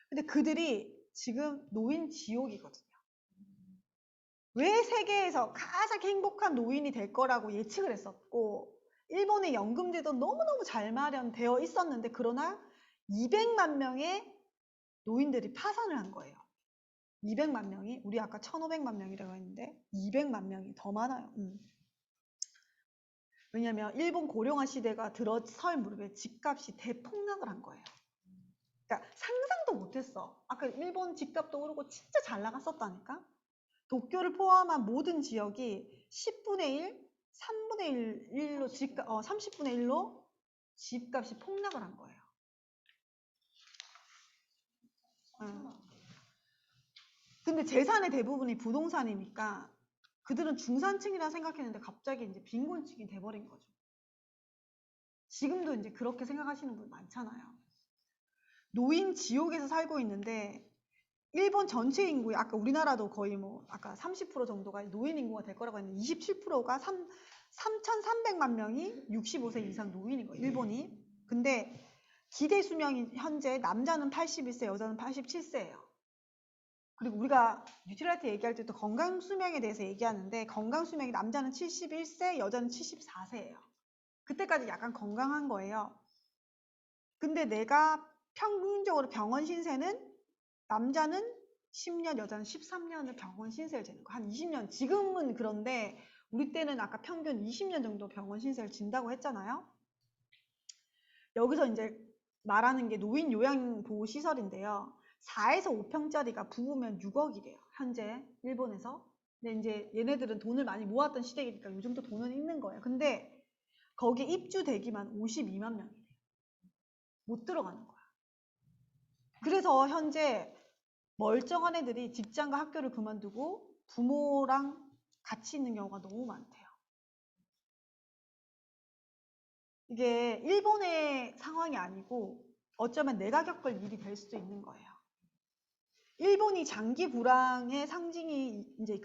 근데 그들이 지금 노인 지옥이거든요. 왜 세계에서 가장 행복한 노인이 될 거라고 예측을 했었고 일본의 연금제도 너무너무 잘 마련되어 있었는데 그러나 200만 명의 노인들이 파산을 한 거예요. 200만 명이? 우리 아까 1,500만 명이라고 했는데 200만 명이 더 많아요. 왜냐면 일본 고령화 시대가 들어설 무렵에 집값이 대폭락을 한 거예요. 그러니까 상상도 못했어. 아까 일본 집값도 오르고 진짜 잘 나갔었다니까. 도쿄를 포함한 모든 지역이 10분의 1, 3분의 1로 30분의 1로 집값이 폭락을 한 거예요. 근데 재산의 대부분이 부동산이니까 그들은 중산층이라 생각했는데 갑자기 이제 빈곤층이 돼버린 거죠. 지금도 이제 그렇게 생각하시는 분 많잖아요. 노인 지옥에서 살고 있는데 일본 전체 인구의 아까 우리나라도 거의 아까 30% 정도가 노인 인구가 될 거라고 했는데 27%가 3,300만 명이 65세 이상 노인인 거예요. 일본이. 근데 기대 수명이 현재 남자는 81세, 여자는 87세예요. 그리고 우리가 뉴트럴리티 얘기할 때 또 건강 수명에 대해서 얘기하는데 건강 수명이 남자는 71세, 여자는 74세예요. 그때까지 약간 건강한 거예요. 근데 내가 평균적으로 병원 신세는 남자는 10년, 여자는 13년을 병원 신세를 지는 거. 한 20년. 지금은 그런데 우리 때는 아까 평균 20년 정도 병원 신세를 진다고 했잖아요. 여기서 이제 말하는 게 노인 요양보호 시설인데요. 4에서 5평짜리가 부부면 6억이래요. 현재 일본에서. 근데 이제 얘네들은 돈을 많이 모았던 시대이니까 요 정도 돈은 있는 거예요. 근데 거기에 입주대기만 52만 명이래요. 못 들어가는 거야. 그래서 현재 멀쩡한 애들이 직장과 학교를 그만두고 부모랑 같이 있는 경우가 너무 많대요. 이게 일본의 상황이 아니고 어쩌면 내가 겪을 일이 될 수도 있는 거예요. 일본이 장기 불황의 상징이 이제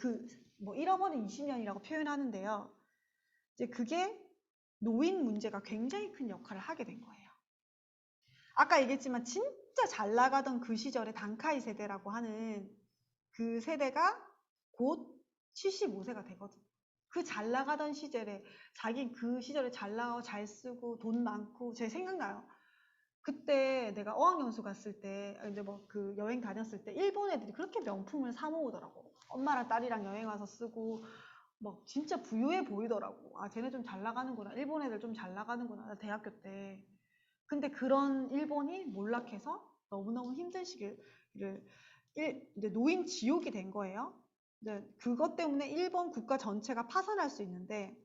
잃어버린 20년이라고 표현하는데요. 이제 그게 노인 문제가 굉장히 큰 역할을 하게 된 거예요. 아까 얘기했지만 진짜 잘 나가던 그 시절에 단카이 세대라고 하는 그 세대가 곧 75세가 되거든. 그 잘 나가던 시절에 자기 그 시절에 잘 나가고 잘 쓰고 돈 많고 제 생각나요. 그때 내가 어학연수 갔을 때 이제 그 여행 다녔을 때 일본 애들이 그렇게 명품을 사 모으더라고. 엄마랑 딸이랑 여행 와서 쓰고 막 진짜 부유해 보이더라고. 아 쟤네 좀 잘 나가는구나. 일본 애들 좀 잘 나가는구나. 대학교 때. 근데 그런 일본이 몰락해서 너무너무 힘든 시기를 이제 노인 지옥이 된 거예요. 네, 그것 때문에 일본 국가 전체가 파산할 수 있는데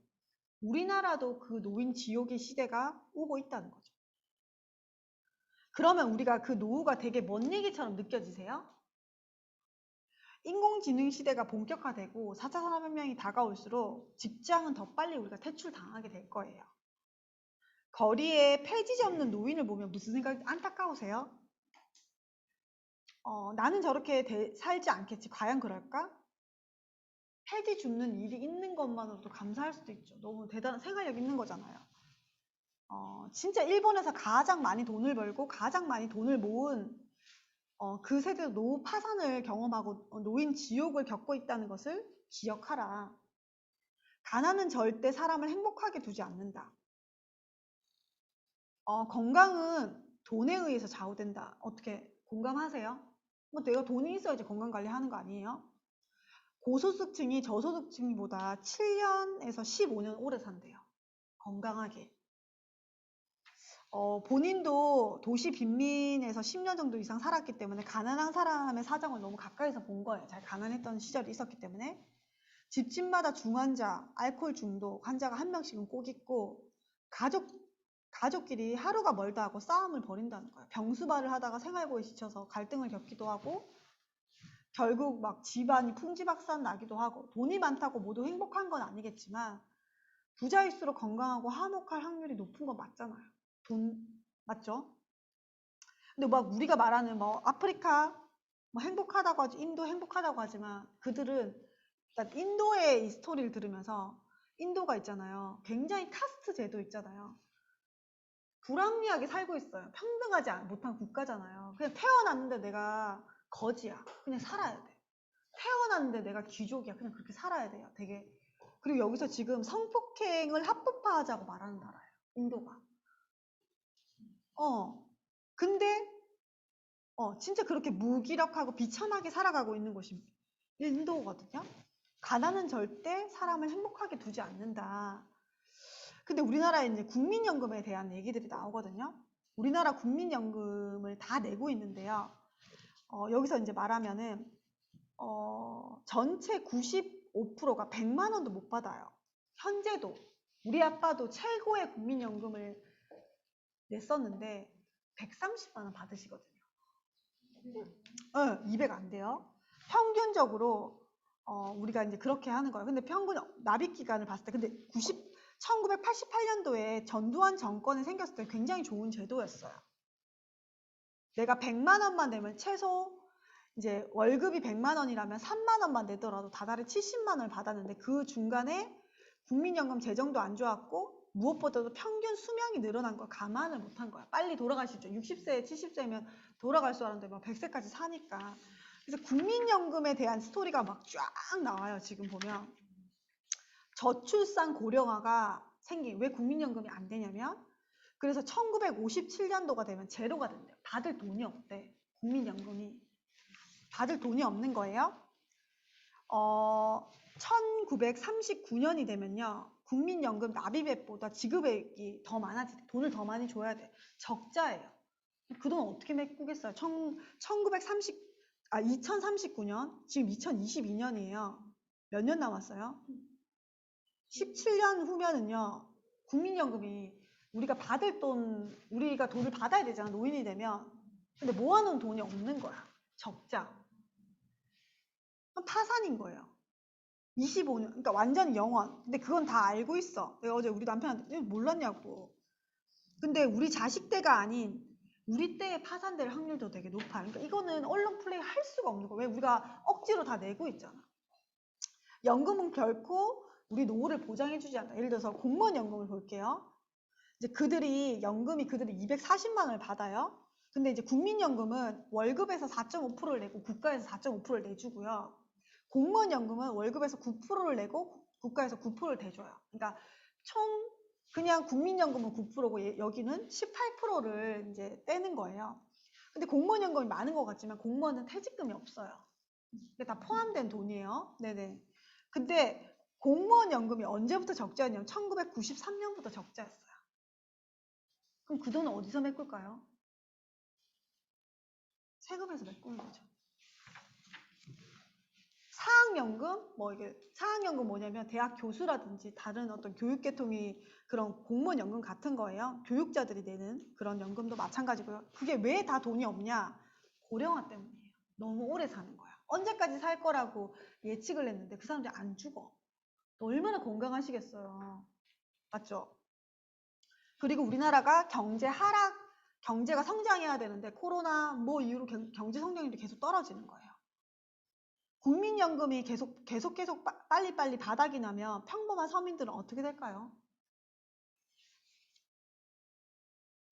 우리나라도 그 노인 지옥의 시대가 오고 있다는 거죠. 그러면 우리가 그 노후가 되게 먼 얘기처럼 느껴지세요? 인공지능 시대가 본격화되고 4차 산업혁명이 다가올수록 직장은 더 빨리 우리가 퇴출당하게 될 거예요. 거리에 폐지지 없는 노인을 보면 무슨 생각, 안타까우세요? 나는 저렇게 살지 않겠지. 과연 그럴까? 폐지 줍는 일이 있는 것만으로도 감사할 수도 있죠. 너무 대단한 생활력 있는 거잖아요. 진짜 일본에서 가장 많이 돈을 벌고 가장 많이 돈을 모은 그 세대도 노후 파산을 경험하고 노인 지옥을 겪고 있다는 것을 기억하라. 가난은 절대 사람을 행복하게 두지 않는다. 건강은 돈에 의해서 좌우된다. 어떻게 공감하세요? 뭐 내가 돈이 있어야지 건강 관리하는 거 아니에요? 고소득층이 저소득층보다 7년에서 15년 오래 산대요. 건강하게. 본인도 도시 빈민에서 10년 정도 이상 살았기 때문에 가난한 사람의 사정을 너무 가까이서 본 거예요. 잘 가난했던 시절이 있었기 때문에. 집집마다 중환자, 알코올 중독 환자가 한 명씩은 꼭 있고 가족끼리 하루가 멀다 하고 싸움을 벌인다는 거예요. 병수발을 하다가 생활고에 지쳐서 갈등을 겪기도 하고 결국 막 집안이 풍지박산 나기도 하고 돈이 많다고 모두 행복한 건 아니겠지만 부자일수록 건강하고 화목할 확률이 높은 건 맞잖아요. 돈 맞죠? 근데 막 우리가 말하는 뭐 아프리카 뭐 행복하다고 하지 인도 행복하다고 하지만 그들은 일단 인도의 이 스토리를 들으면서 인도가 있잖아요. 굉장히 카스트 제도 있잖아요. 불합리하게 살고 있어요. 평등하지 못한 국가잖아요. 그냥 태어났는데 내가 거지야. 그냥 살아야 돼. 태어났는데 내가 귀족이야. 그냥 그렇게 살아야 돼요. 되게. 그리고 여기서 지금 성폭행을 합법화하자고 말하는 나라예요. 인도가. 근데 진짜 그렇게 무기력하고 비참하게 살아가고 있는 곳이 인도거든요. 가난은 절대 사람을 행복하게 두지 않는다. 근데 우리나라에 이제 국민연금에 대한 얘기들이 나오거든요. 우리나라 국민연금을 다 내고 있는데요. 여기서 이제 말하면은 전체 95%가 100만 원도 못 받아요. 현재도 우리 아빠도 최고의 국민연금을 냈었는데 130만 원 받으시거든요. 200 안 돼요. 평균적으로 우리가 이제 그렇게 하는 거예요. 근데 평균 납입 기간을 봤을 때 근데 1988년도에 전두환 정권이 생겼을 때 굉장히 좋은 제도였어요. 내가 100만 원만 내면 최소 이제 월급이 100만 원이라면 3만 원만 내더라도 다달이 70만 원을 받았는데 그 중간에 국민연금 재정도 안 좋았고 무엇보다도 평균 수명이 늘어난 걸 감안을 못한 거야. 빨리 돌아갈 수 있죠. 60세, 70세면 돌아갈 수 있는데 막 100세까지 사니까. 그래서 국민연금에 대한 스토리가 막 쫙 나와요. 지금 보면. 저출산 고령화가 생긴 왜 국민연금이 안 되냐면 그래서 1957년도가 되면 제로가 된대요. 받을 돈이 없대. 국민연금이. 받을 돈이 없는 거예요. 1939년이 되면요. 국민연금 납입액보다 지급액이 더 많아지대. 돈을 더 많이 줘야 돼. 적자예요. 그 돈 어떻게 메꾸겠어요? 2039년, 지금 2022년이에요. 몇 년 남았어요? 17년 후면은요. 국민연금이 우리가 받을 돈, 우리가 돈을 받아야 되잖아. 노인이 되면. 근데 모아놓은 돈이 없는 거야. 적자. 파산인 거예요. 25년, 그러니까 완전 영원. 근데 그건 다 알고 있어. 내가 어제 우리 남편한테 몰랐냐고. 근데 우리 자식 때가 아닌 우리 때에 파산될 확률도 되게 높아요. 그러니까 이거는 언론 플레이 할 수가 없는 거예요. 왜 우리가 억지로 다 내고 있잖아. 연금은 결코 우리 노후를 보장해주지 않아. 예를 들어서 공무원 연금을 볼게요. 이제 그들이 240만 원을 받아요. 근데 이제 국민연금은 월급에서 4.5%를 내고 국가에서 4.5%를 내주고요. 공무원 연금은 월급에서 9%를 내고 국가에서 9%를 대줘요. 그러니까 총 그냥 국민연금은 9%고 여기는 18%를 이제 떼는 거예요. 근데 공무원 연금이 많은 것 같지만 공무원은 퇴직금이 없어요. 이게 다 포함된 돈이에요. 네네. 근데 공무원 연금이 언제부터 적자였냐면 1993년부터 적자였어요. 그럼 그 돈은 어디서 메꿀까요? 세금에서 메꾸는 거죠. 사학연금? 사학연금 뭐냐면 대학 교수라든지 다른 어떤 교육계통이 그런 공무원 연금 같은 거예요. 교육자들이 내는 그런 연금도 마찬가지고요. 그게 왜 다 돈이 없냐? 고령화 때문이에요. 너무 오래 사는 거야. 언제까지 살 거라고 예측을 했는데 그 사람들이 안 죽어. 또 얼마나 건강하시겠어요. 맞죠? 그리고 우리나라가 경제가 성장해야 되는데 코로나 뭐 이후로 경제 성장률이 계속 떨어지는 거예요. 국민연금이 계속 빨리빨리 바닥이 나면 평범한 서민들은 어떻게 될까요?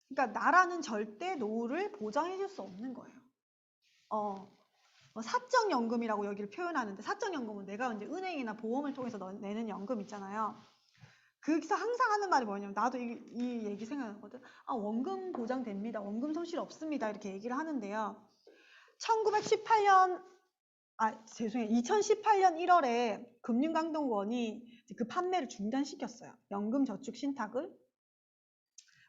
그러니까 나라는 절대 노후를 보장해 줄 수 없는 거예요. 사적연금이라고 여기를 표현하는데, 사적연금은 내가 이제 은행이나 보험을 통해서 내는 연금 있잖아요. 거기서 항상 하는 말이 뭐냐면, 나도 이 얘기 생각나거든. 아, 원금 보장됩니다. 원금 손실 없습니다. 이렇게 얘기를 하는데요. 2018년 1월에 금융감독원이 그 판매를 중단시켰어요. 연금저축 신탁을.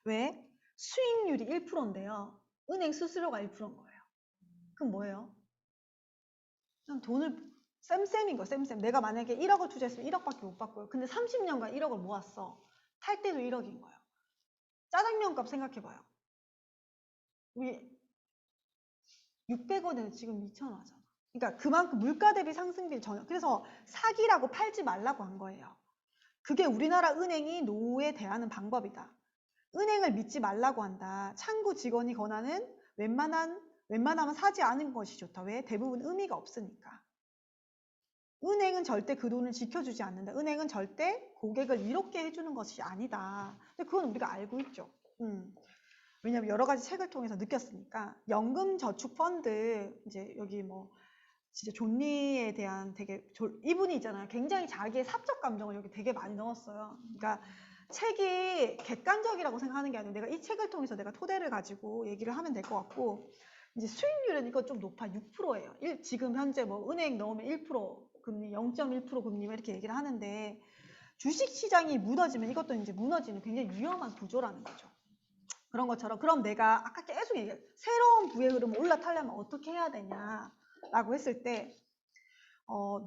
왜? 수익률이 1%인데요. 은행 수수료가 1%인 거예요. 그럼 뭐예요? 그냥 돈을 쌤쌤인 거야, 쌤쌤. 내가 만약에 1억을 투자했으면 1억밖에 못 받고요. 근데 30년간 1억을 모았어. 탈 때도 1억인 거예요. 짜장면 값 생각해봐요. 우리 600원에는 지금 2,000원 하잖아. 그러니까 그만큼 물가 대비 상승률이 전혀. 그래서 사기라고 팔지 말라고 한 거예요. 그게 우리나라 은행이 노후에 대하는 방법이다. 은행을 믿지 말라고 한다. 창구 직원이 권하는 웬만하면 사지 않은 것이 좋다. 왜? 대부분 의미가 없으니까. 은행은 절대 그 돈을 지켜주지 않는다. 은행은 절대 고객을 이롭게 해주는 것이 아니다. 근데 그건 우리가 알고 있죠. 왜냐면 여러 가지 책을 통해서 느꼈으니까. 연금저축펀드, 이제 여기 뭐 진짜 존리에 대한 되게 이분이 있잖아요. 굉장히 자기의 사적 감정을 여기 되게 많이 넣었어요. 그러니까 책이 객관적이라고 생각하는 게 아니라 내가 이 책을 통해서 내가 토대를 가지고 얘기를 하면 될 것 같고, 이제 수익률은 이거 좀 높아. 6%예요. 지금 현재 뭐 은행 넣으면 1% 금리, 0.1% 금리 이렇게 얘기를 하는데, 주식시장이 무너지면 이것도 이제 무너지는 굉장히 위험한 구조라는 거죠. 그런 것처럼, 그럼 내가 아까 계속 새로운 부의 흐름을 올라타려면 어떻게 해야 되냐라고 했을 때,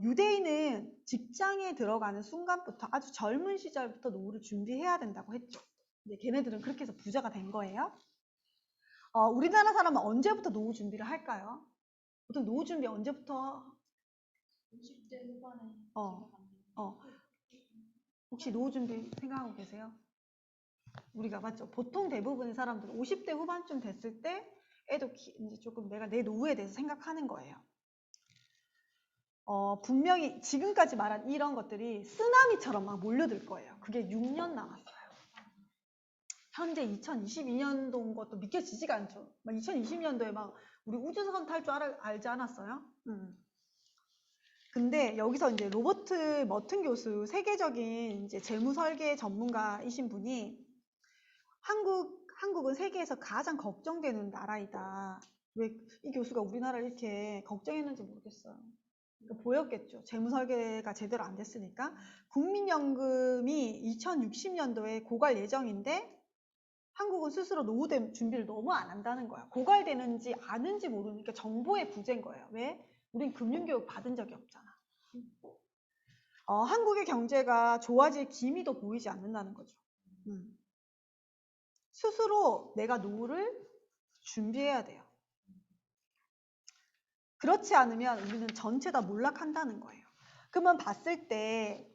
유대인은 직장에 들어가는 순간부터 아주 젊은 시절부터 노후를 준비해야 된다고 했죠. 근데 걔네들은 그렇게 해서 부자가 된 거예요. 우리나라 사람은 언제부터 노후 준비를 할까요? 보통 노후 준비 언제부터? 50대 후반에 혹시 노후 준비 생각하고 계세요? 우리가 맞죠? 보통 대부분의 사람들은 50대 후반쯤 됐을 때 애도 이제 조금 내가 내 노후에 대해서 생각하는 거예요. 분명히 지금까지 말한 이런 것들이 쓰나미처럼 막 몰려들 거예요. 그게 6년 남았어요. 현재 2022년도인 것도 믿겨지지가 않죠. 막 2020년도에 막 우리 우주선 탈 줄 알지 않았어요? 근데 여기서 이제 로버트 머튼 교수, 세계적인 이제 재무 설계 전문가이신 분이 한국은 세계에서 가장 걱정되는 나라이다. 왜 이 교수가 우리나라를 이렇게 걱정했는지 모르겠어요. 그러니까 보였겠죠. 재무 설계가 제대로 안 됐으니까. 국민연금이 2060년도에 고갈 예정인데 한국은 스스로 노후 준비를 너무 안 한다는 거야. 고갈되는지 아는지 모르니까 정보의 부재인 거예요. 왜? 우린 금융교육 받은 적이 없잖아. 한국의 경제가 좋아질 기미도 보이지 않는다는 거죠. 스스로 내가 노후를 준비해야 돼요. 그렇지 않으면 우리는 전체 다 몰락한다는 거예요. 그러면 봤을 때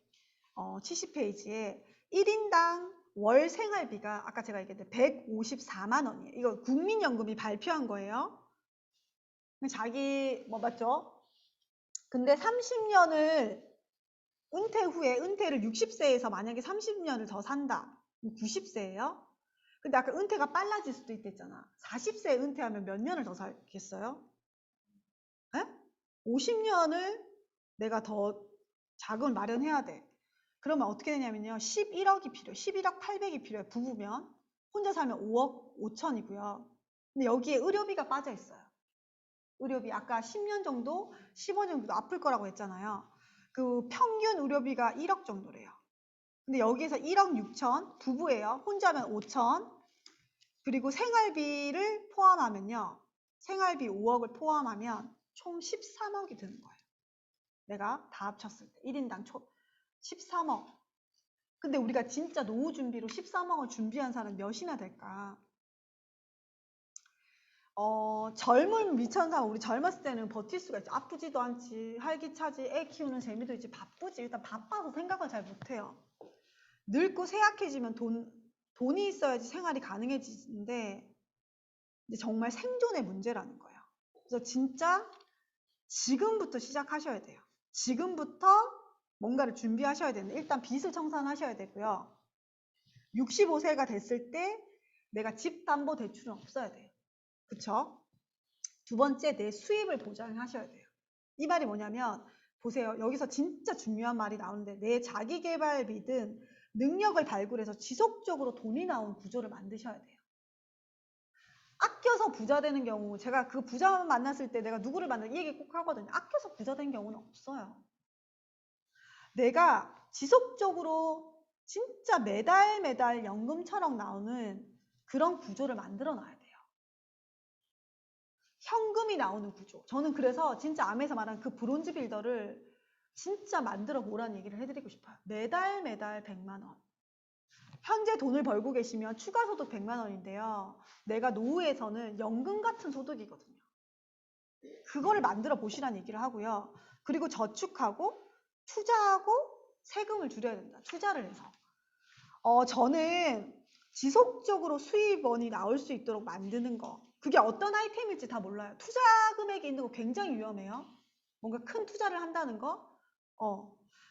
70페이지에 1인당 월 생활비가 아까 제가 얘기했는데 154만 원이에요. 이거 국민연금이 발표한 거예요. 자기 맞죠? 근데 30년을 은퇴 후에 은퇴를 60세에서 만약에 30년을 더 산다. 90세예요. 근데 아까 은퇴가 빨라질 수도 있댔잖아. 40세에 은퇴하면 몇 년을 더 살겠어요? 50년을 내가 더 자금을 마련해야 돼. 그러면 어떻게 되냐면요. 11억이 필요해. 11억 8백이 필요해. 부부면. 혼자 살면 5억 5천이고요. 근데 여기에 의료비가 빠져 있어요. 의료비 아까 10년 정도, 15년 정도 아플 거라고 했잖아요. 그 평균 의료비가 1억 정도래요. 근데 여기에서 1억 6천, 부부예요. 혼자면 5천. 그리고 생활비를 포함하면요. 생활비 5억을 포함하면 총 13억이 드는 거예요. 내가 다 합쳤을 때 1인당 13억. 근데 우리가 진짜 노후 준비로 13억을 준비한 사람 몇이나 될까? 젊은 미천사, 우리 젊었을 때는 버틸 수가 있지. 아프지도 않지, 활기차지, 애 키우는 재미도 있지, 바쁘지. 일단 바빠서 생각을 잘 못해요. 늙고 쇠약해지면 돈이 있어야지 생활이 가능해지는데, 근데 정말 생존의 문제라는 거예요. 그래서 진짜 지금부터 시작하셔야 돼요. 지금부터 뭔가를 준비하셔야 되는데, 일단 빚을 청산하셔야 되고요. 65세가 됐을 때 내가 집담보대출은 없어야 돼요. 그쵸? 두 번째, 내 수입을 보장하셔야 돼요. 이 말이 뭐냐면, 보세요. 여기서 진짜 중요한 말이 나오는데, 내 자기계발비든 능력을 발굴해서 지속적으로 돈이 나오는 구조를 만드셔야 돼요. 아껴서 부자 되는 경우, 제가 그 부자 만났을 때 내가 누구를 만나 이 얘기 꼭 하거든요. 아껴서 부자 된 경우는 없어요. 내가 지속적으로 진짜 매달 연금처럼 나오는 그런 구조를 만들어 놔야 돼요. 현금이 나오는 구조. 저는 그래서 진짜 암에서 말한 그 브론즈 빌더를 진짜 만들어 보라는 얘기를 해드리고 싶어요. 매달 100만 원. 현재 돈을 벌고 계시면 추가 소득 100만 원인데요. 내가 노후에서는 연금 같은 소득이거든요. 그거를 만들어 보시라는 얘기를 하고요. 그리고 저축하고 투자하고 세금을 줄여야 된다. 투자를 해서. 저는 지속적으로 수입원이 나올 수 있도록 만드는 거. 그게 어떤 아이템일지 다 몰라요. 투자 금액이 있는 거 굉장히 위험해요. 뭔가 큰 투자를 한다는 거.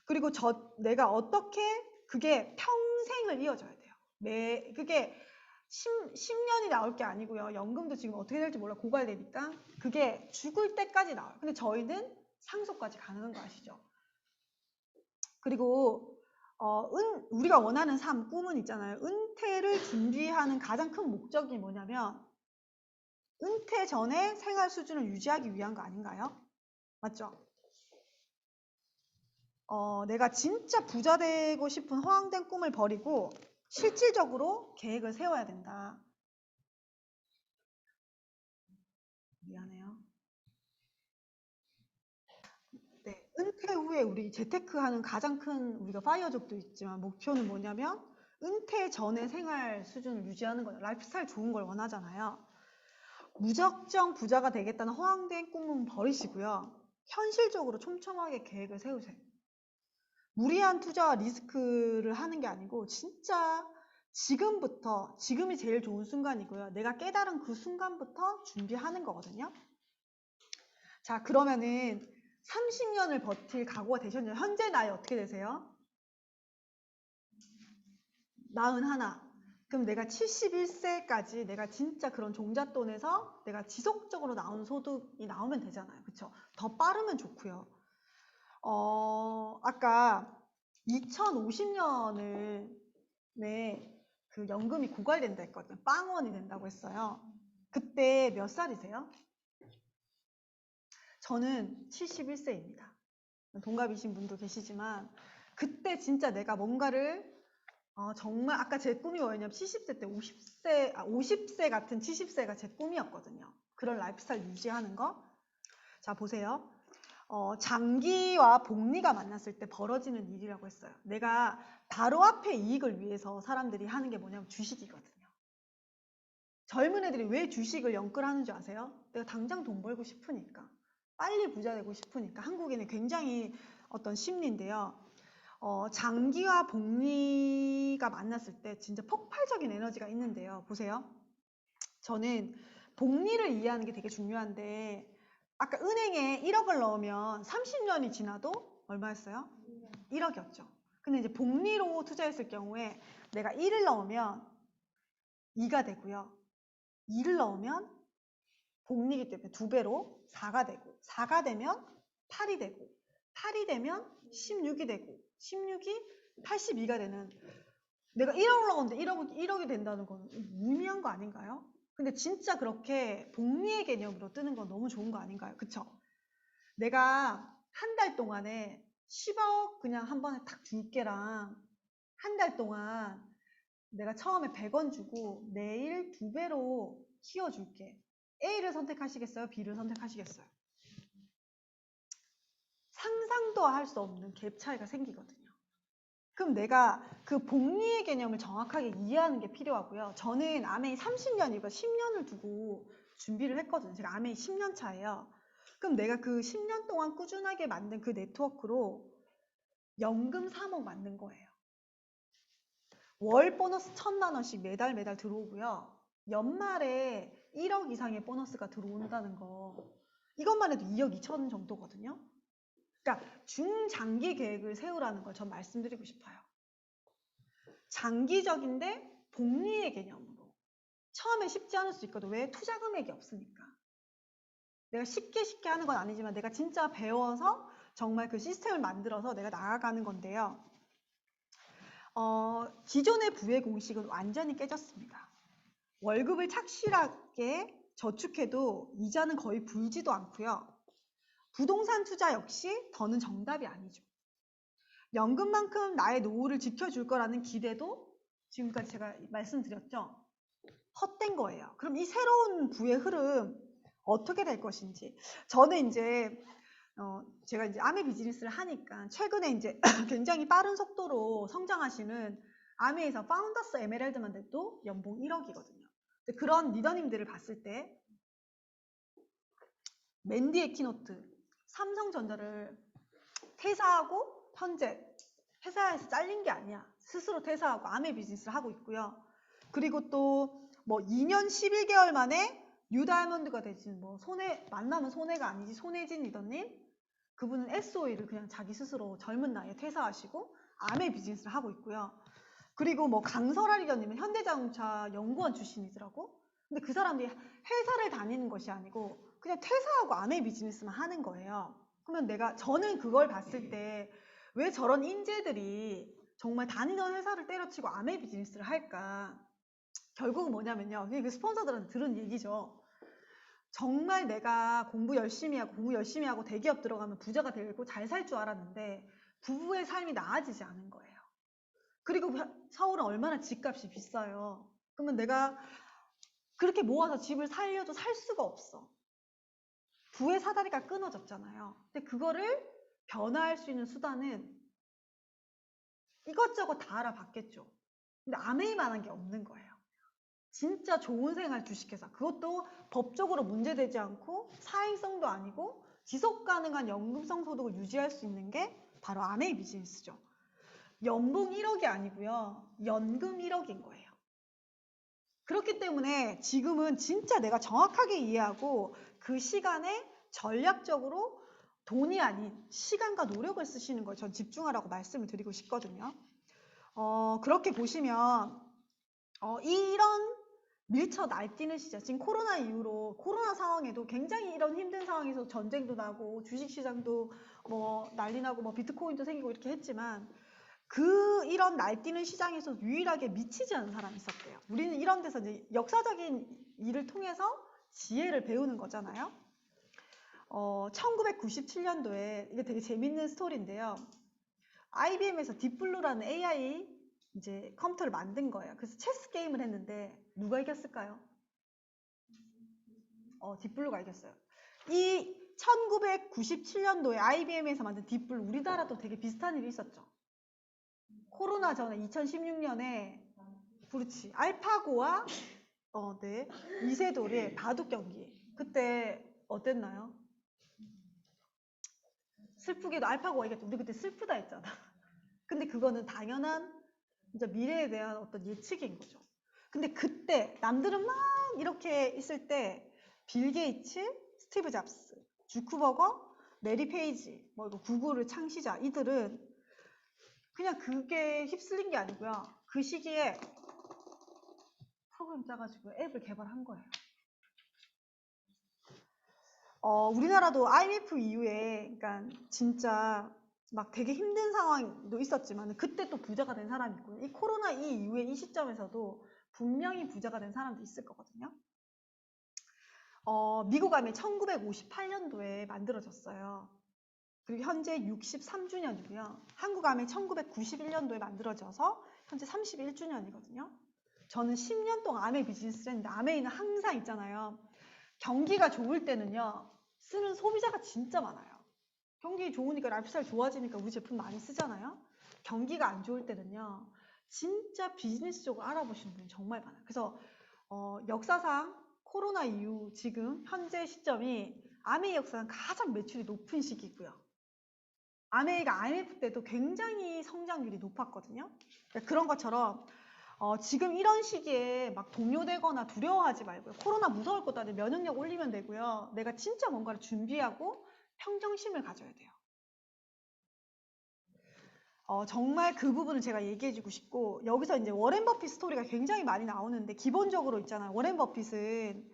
그리고 내가 어떻게 그게 평생을 이어져야 돼요. 그게 10년이 나올 게 아니고요. 연금도 지금 어떻게 될지 몰라. 고갈되니까. 그게 죽을 때까지 나와요. 근데 저희는 상속까지 가능한 거 아시죠? 그리고 우리가 원하는 삶, 꿈은 있잖아요. 은퇴를 준비하는 가장 큰 목적이 뭐냐면 은퇴 전에 생활 수준을 유지하기 위한 거 아닌가요? 맞죠? 내가 진짜 부자 되고 싶은 허황된 꿈을 버리고 실질적으로 계획을 세워야 된다. 미안해요. 네, 은퇴 후에 우리 재테크하는 가장 큰 우리가 파이어족도 있지만 목표는 뭐냐면 은퇴 전에 생활 수준을 유지하는 거예요. 라이프스타일 좋은 걸 원하잖아요. 무작정 부자가 되겠다는 허황된 꿈은 버리시고요. 현실적으로 촘촘하게 계획을 세우세요. 무리한 투자와 리스크를 하는 게 아니고 진짜 지금부터, 지금이 제일 좋은 순간이고요. 내가 깨달은 그 순간부터 준비하는 거거든요. 자, 그러면은 30년을 버틸 각오가 되셨나요? 현재 나이 어떻게 되세요? 41. 그럼 내가 71세까지 내가 진짜 그런 종잣돈에서 내가 지속적으로 나오는 소득이 나오면 되잖아요. 그쵸? 더 빠르면 좋고요. 아까 2050년을 그 연금이 고갈된다 했거든요. 빵원이 된다고 했어요. 그때 몇 살이세요? 저는 71세입니다. 동갑이신 분도 계시지만 그때 진짜 내가 뭔가를 정말 아까 제 꿈이 뭐였냐면 70세 때 50세 같은 70세가 제 꿈이었거든요. 그런 라이프스타일 유지하는 거. 자, 보세요. 장기와 복리가 만났을 때 벌어지는 일이라고 했어요. 내가 바로 앞에 이익을 위해서 사람들이 하는 게 뭐냐면 주식이거든요. 젊은 애들이 왜 주식을 연끌하는 줄 아세요? 내가 당장 돈 벌고 싶으니까. 빨리 부자 되고 싶으니까. 한국인은 굉장히 어떤 심리인데요. 장기와 복리가 만났을 때 진짜 폭발적인 에너지가 있는데요. 보세요. 저는 복리를 이해하는 게 되게 중요한데 아까 은행에 1억을 넣으면 30년이 지나도 얼마였어요? 1억이었죠. 근데 이제 복리로 투자했을 경우에 내가 1을 넣으면 2가 되고요. 2를 넣으면 복리이기 때문에 2배로 4가 되고 4가 되면 8이 되고 8이 되면 16이 되고 16이 82가 되는 내가 1억을 넣었는데 1억이 된다는 건 무의미한 거 아닌가요? 근데 진짜 그렇게 복리의 개념으로 뜨는 건 너무 좋은 거 아닌가요? 그쵸? 내가 한 달 동안에 10억 그냥 한 번에 탁 줄게랑 한 달 동안 내가 처음에 100원 주고 내일 2배로 키워줄게. A를 선택하시겠어요? B를 선택하시겠어요? 상상도 할 수 없는 갭 차이가 생기거든요. 그럼 내가 그 복리의 개념을 정확하게 이해하는 게 필요하고요. 저는 암에 30년이고 10년을 두고 준비를 했거든요. 제가 아메이 10년 차예요. 그럼 내가 그 10년 동안 꾸준하게 만든 그 네트워크로 연금 3억 만든 거예요. 월 보너스 1,000만 원씩 매달 들어오고요. 연말에 1억 이상의 보너스가 들어온다는 거. 이것만 해도 2억 2천 정도거든요. 그러니까 중장기 계획을 세우라는 걸 전 말씀드리고 싶어요. 장기적인데 복리의 개념으로. 처음에 쉽지 않을 수 있거든. 왜? 투자 금액이 없으니까. 내가 쉽게 하는 건 아니지만 내가 진짜 배워서 정말 그 시스템을 만들어서 내가 나아가는 건데요. 기존의 부의 공식은 완전히 깨졌습니다. 월급을 착실하게 저축해도 이자는 거의 불지도 않고요. 부동산 투자 역시 더는 정답이 아니죠. 연금만큼 나의 노후를 지켜줄 거라는 기대도 지금까지 제가 말씀드렸죠. 헛된 거예요. 그럼 이 새로운 부의 흐름 어떻게 될 것인지. 저는 이제 제가 이제 아메 비즈니스를 하니까 최근에 이제 굉장히 빠른 속도로 성장하시는 아메에서 파운더스 에메랄드만 돼도 연봉 1억이거든요. 그런 리더님들을 봤을 때 맨디의 키노트, 삼성전자를 퇴사하고 현재 회사에서 잘린 게 아니야. 스스로 퇴사하고 아메 비즈니스를 하고 있고요. 그리고 또 뭐 2년 11개월 만에 뉴다이아몬드가 되신 뭐 만나면 손해가 아니지 손혜진 리더님, 그분은 SOE를 그냥 자기 스스로 젊은 나이에 퇴사하시고 아메 비즈니스를 하고 있고요. 그리고 뭐 강설아 리더님은 현대자동차 연구원 출신이더라고. 근데 그 사람들이 회사를 다니는 것이 아니고 그냥 퇴사하고 아메 비즈니스만 하는 거예요. 그러면 저는 그걸 봤을 때 왜 저런 인재들이 정말 다니던 회사를 때려치고 아메 비즈니스를 할까? 결국은 뭐냐면요. 그냥 그 스폰서들한테 들은 얘기죠. 정말 내가 공부 열심히 하고 대기업 들어가면 부자가 되고 잘 살 줄 알았는데 부부의 삶이 나아지지 않은 거예요. 그리고 서울은 얼마나 집값이 비싸요. 그러면 내가 그렇게 모아서 집을 살려도 살 수가 없어. 부의 사다리가 끊어졌잖아요. 근데 그거를 변화할 수 있는 수단은 이것저것 다 알아봤겠죠. 근데 아메이만한 게 없는 거예요. 진짜 좋은 생활 주식회사. 그것도 법적으로 문제되지 않고 사행성도 아니고 지속 가능한 연금성 소득을 유지할 수 있는 게 바로 아메이 비즈니스죠. 연봉 1억이 아니고요. 연금 1억인 거예요. 그렇기 때문에 지금은 진짜 내가 정확하게 이해하고 그 시간에 전략적으로 돈이 아닌 시간과 노력을 쓰시는 걸 전 집중하라고 말씀을 드리고 싶거든요. 그렇게 보시면 이런 밀쳐 날뛰는 시절, 지금 코로나 이후로 코로나 상황에도 굉장히 이런 힘든 상황에서 전쟁도 나고 주식시장도 뭐 난리 나고 뭐 비트코인도 생기고 이렇게 했지만 이런 날뛰는 시장에서 유일하게 미치지 않은 사람이 있었대요. 우리는 이런 데서 이제 역사적인 일을 통해서 지혜를 배우는 거잖아요. 1997년도에 이게 되게 재밌는 스토리인데요. IBM에서 딥블루라는 AI 이제 컴퓨터를 만든 거예요. 그래서 체스 게임을 했는데 누가 이겼을까요? 딥블루가 이겼어요. 이 1997년도에 IBM에서 만든 딥블루, 우리나라도 되게 비슷한 일이 있었죠. 코로나 전에 2016년에 그렇지. 알파고와 네. 이세돌의 바둑 경기. 그때 어땠나요? 슬프게도 알파고가 이겼죠. 우리 그때 슬프다 했잖아. 근데 그거는 당연한 이제 미래에 대한 어떤 예측인 거죠. 근데 그때 남들은 막 이렇게 있을 때 빌 게이츠, 스티브 잡스, 주크버거, 레리 페이지, 뭐 이거 구글을 창시자 이들은 그냥 그게 휩쓸린 게 아니고요. 그 시기에 프로그램 짜가지고 앱을 개발한 거예요. 우리나라도 IMF 이후에, 그러니까 진짜 막 되게 힘든 상황도 있었지만 그때 또 부자가 된 사람이 있고요. 이 코로나 이후에 이 시점에서도 분명히 부자가 된 사람도 있을 거거든요. 미국 암이 1958년도에 만들어졌어요. 그리고 현재 63주년이고요. 한국 암이 1991년도에 만들어져서 현재 31주년이거든요. 저는 10년 동안 아메 비즈니스를 했는데 아메이는 항상 있잖아요. 경기가 좋을 때는요. 쓰는 소비자가 진짜 많아요. 경기 좋으니까 라이프스타일 좋아지니까 우리 제품 많이 쓰잖아요. 경기가 안 좋을 때는요. 진짜 비즈니스적으로 알아보시는 분이 정말 많아요. 그래서 역사상 코로나 이후 지금 현재 시점이 아메이 역사상 가장 매출이 높은 시기고요. 아메이가 IMF 때도 굉장히 성장률이 높았거든요. 그러니까 그런 것처럼 지금 이런 시기에 막 동요되거나 두려워하지 말고요. 코로나 무서울 것도 아니고 면역력 올리면 되고요. 내가 진짜 뭔가를 준비하고 평정심을 가져야 돼요. 정말 그 부분을 제가 얘기해주고 싶고, 여기서 이제 워렌 버핏 스토리가 굉장히 많이 나오는데, 기본적으로 있잖아요. 워렌 버핏은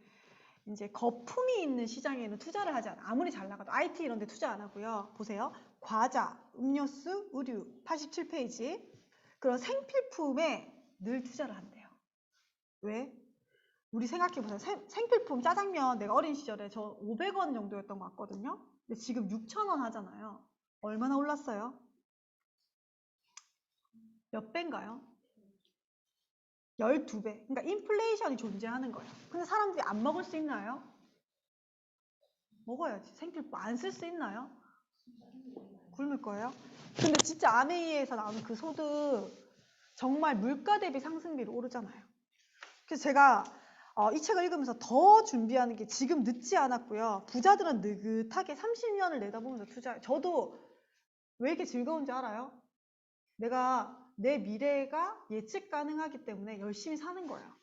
이제 거품이 있는 시장에는 투자를 하지 않아요. 아무리 잘 나가도 IT 이런 데 투자 안 하고요. 보세요. 과자, 음료수, 의류 87페이지. 그런 생필품에 늘 투자를 한대요. 왜? 우리 생각해보세요. 생필품 짜장면 내가 어린 시절에 저 500원 정도였던 것 같거든요. 근데 지금 6,000원 하잖아요. 얼마나 올랐어요? 몇 배인가요? 12배. 그러니까 인플레이션이 존재하는 거예요. 근데 사람들이 안 먹을 수 있나요? 먹어야지. 생필품 안 쓸 수 있나요? 굶을 거예요. 근데 진짜 아메이에서 나오는 그 소득 정말 물가 대비 상승비로 오르잖아요. 그래서 제가 이 책을 읽으면서 더 준비하는 게 지금 늦지 않았고요. 부자들은 느긋하게 30년을 내다보면서 투자해요. 저도 왜 이렇게 즐거운지 알아요? 내가 내 미래가 예측 가능하기 때문에 열심히 사는 거예요.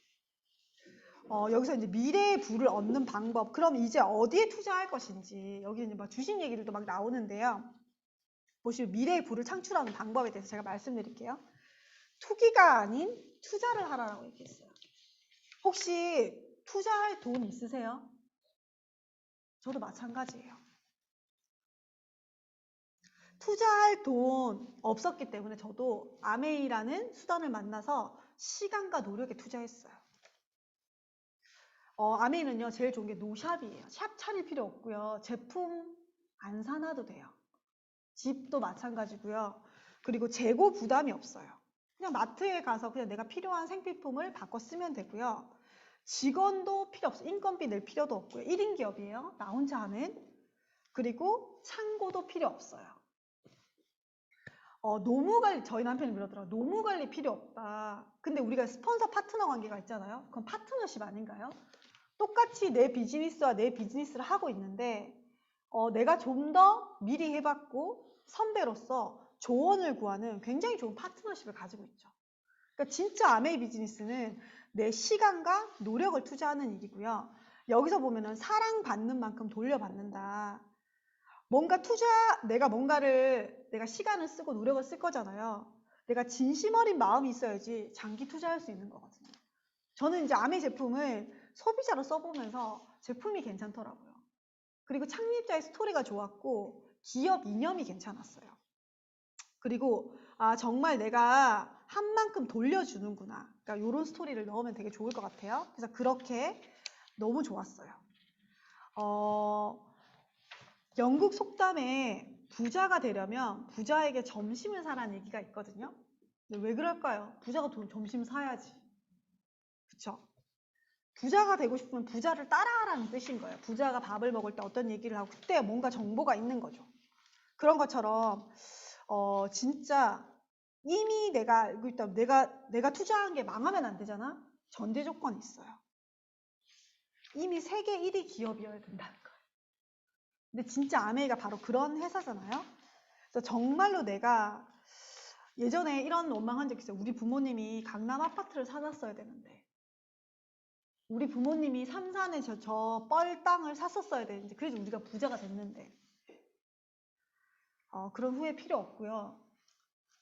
여기서 이제 미래의 부를 얻는 방법, 그럼 이제 어디에 투자할 것인지, 여기 이제 막 주식 얘기들도 막 나오는데요. 보시면 미래의 부를 창출하는 방법에 대해서 제가 말씀드릴게요. 투기가 아닌 투자를 하라고 얘기했어요. 혹시 투자할 돈 있으세요? 저도 마찬가지예요. 투자할 돈 없었기 때문에 저도 아메이라는 수단을 만나서 시간과 노력에 투자했어요. 아메이는요, 제일 좋은 게 노샵이에요. 샵 차릴 필요 없고요. 제품 안 사놔도 돼요. 집도 마찬가지고요. 그리고 재고 부담이 없어요. 그냥 마트에 가서 그냥 내가 필요한 생필품을 바꿔 쓰면 되고요. 직원도 필요 없어요. 인건비 낼 필요도 없고요. 1인 기업이에요. 나 혼자 하는. 그리고 창고도 필요 없어요. 노무관리, 저희 남편이 그러더라고요. 노무관리 필요 없다. 근데 우리가 스폰서 파트너 관계가 있잖아요. 그건 파트너십 아닌가요? 똑같이 내 비즈니스와 내 비즈니스를 하고 있는데 내가 좀 더 미리 해봤고 선배로서 조언을 구하는 굉장히 좋은 파트너십을 가지고 있죠. 그러니까 진짜 아메이 비즈니스는 내 시간과 노력을 투자하는 일이고요. 여기서 보면은 사랑받는 만큼 돌려받는다. 뭔가 내가 시간을 쓰고 노력을 쓸 거잖아요. 내가 진심 어린 마음이 있어야지 장기 투자할 수 있는 거거든요. 저는 이제 아메이 제품을 소비자로 써보면서 제품이 괜찮더라고요. 그리고 창립자의 스토리가 좋았고 기업 이념이 괜찮았어요. 그리고 정말 내가 한 만큼 돌려주는구나. 그러니까 이런 스토리를 넣으면 되게 좋을 것 같아요. 그래서 그렇게 너무 좋았어요. 영국 속담에 부자가 되려면 부자에게 점심을 사라는 얘기가 있거든요. 근데 왜 그럴까요? 부자가 점심 사야지. 그쵸? 부자가 되고 싶으면 부자를 따라하라는 뜻인 거예요. 부자가 밥을 먹을 때 어떤 얘기를 하고 그때 뭔가 정보가 있는 거죠. 그런 것처럼 진짜 이미 내가 알고 있다. 내가 투자한 게 망하면 안 되잖아. 전제 조건이 있어요. 이미 세계 1위 기업이어야 된다는 거예요. 근데 진짜 아메이가 바로 그런 회사잖아요. 그래서 정말로 내가 예전에 이런 원망한 적 있어요. 우리 부모님이 강남 아파트를 사놨어야 되는데 우리 부모님이 삼산에 저 뻘땅을 샀었어야 되는데 그래서 우리가 부자가 됐는데 그런 후회 필요 없고요.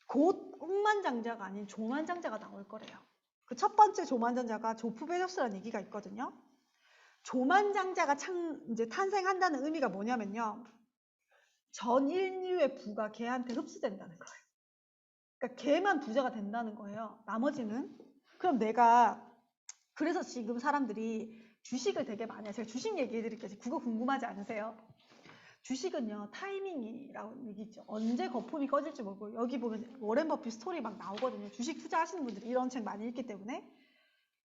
곧 억만장자가 아닌 조만장자가 나올 거래요. 그 첫 번째 조만장자가 조프 베조스라는 얘기가 있거든요. 조만장자가 이제 탄생한다는 의미가 뭐냐면요. 전 인류의 부가 걔한테 흡수된다는 거예요. 그러니까 걔만 부자가 된다는 거예요. 나머지는. 그럼 그래서 지금 사람들이 주식을 되게 많이 해요. 제가 주식 얘기해 드릴게요. 그거 궁금하지 않으세요? 주식은요, 타이밍이라고 얘기죠. 언제 거품이 꺼질지 모르고, 여기 보면 워렌 버핏 스토리 막 나오거든요. 주식 투자하시는 분들이 이런 책 많이 읽기 때문에.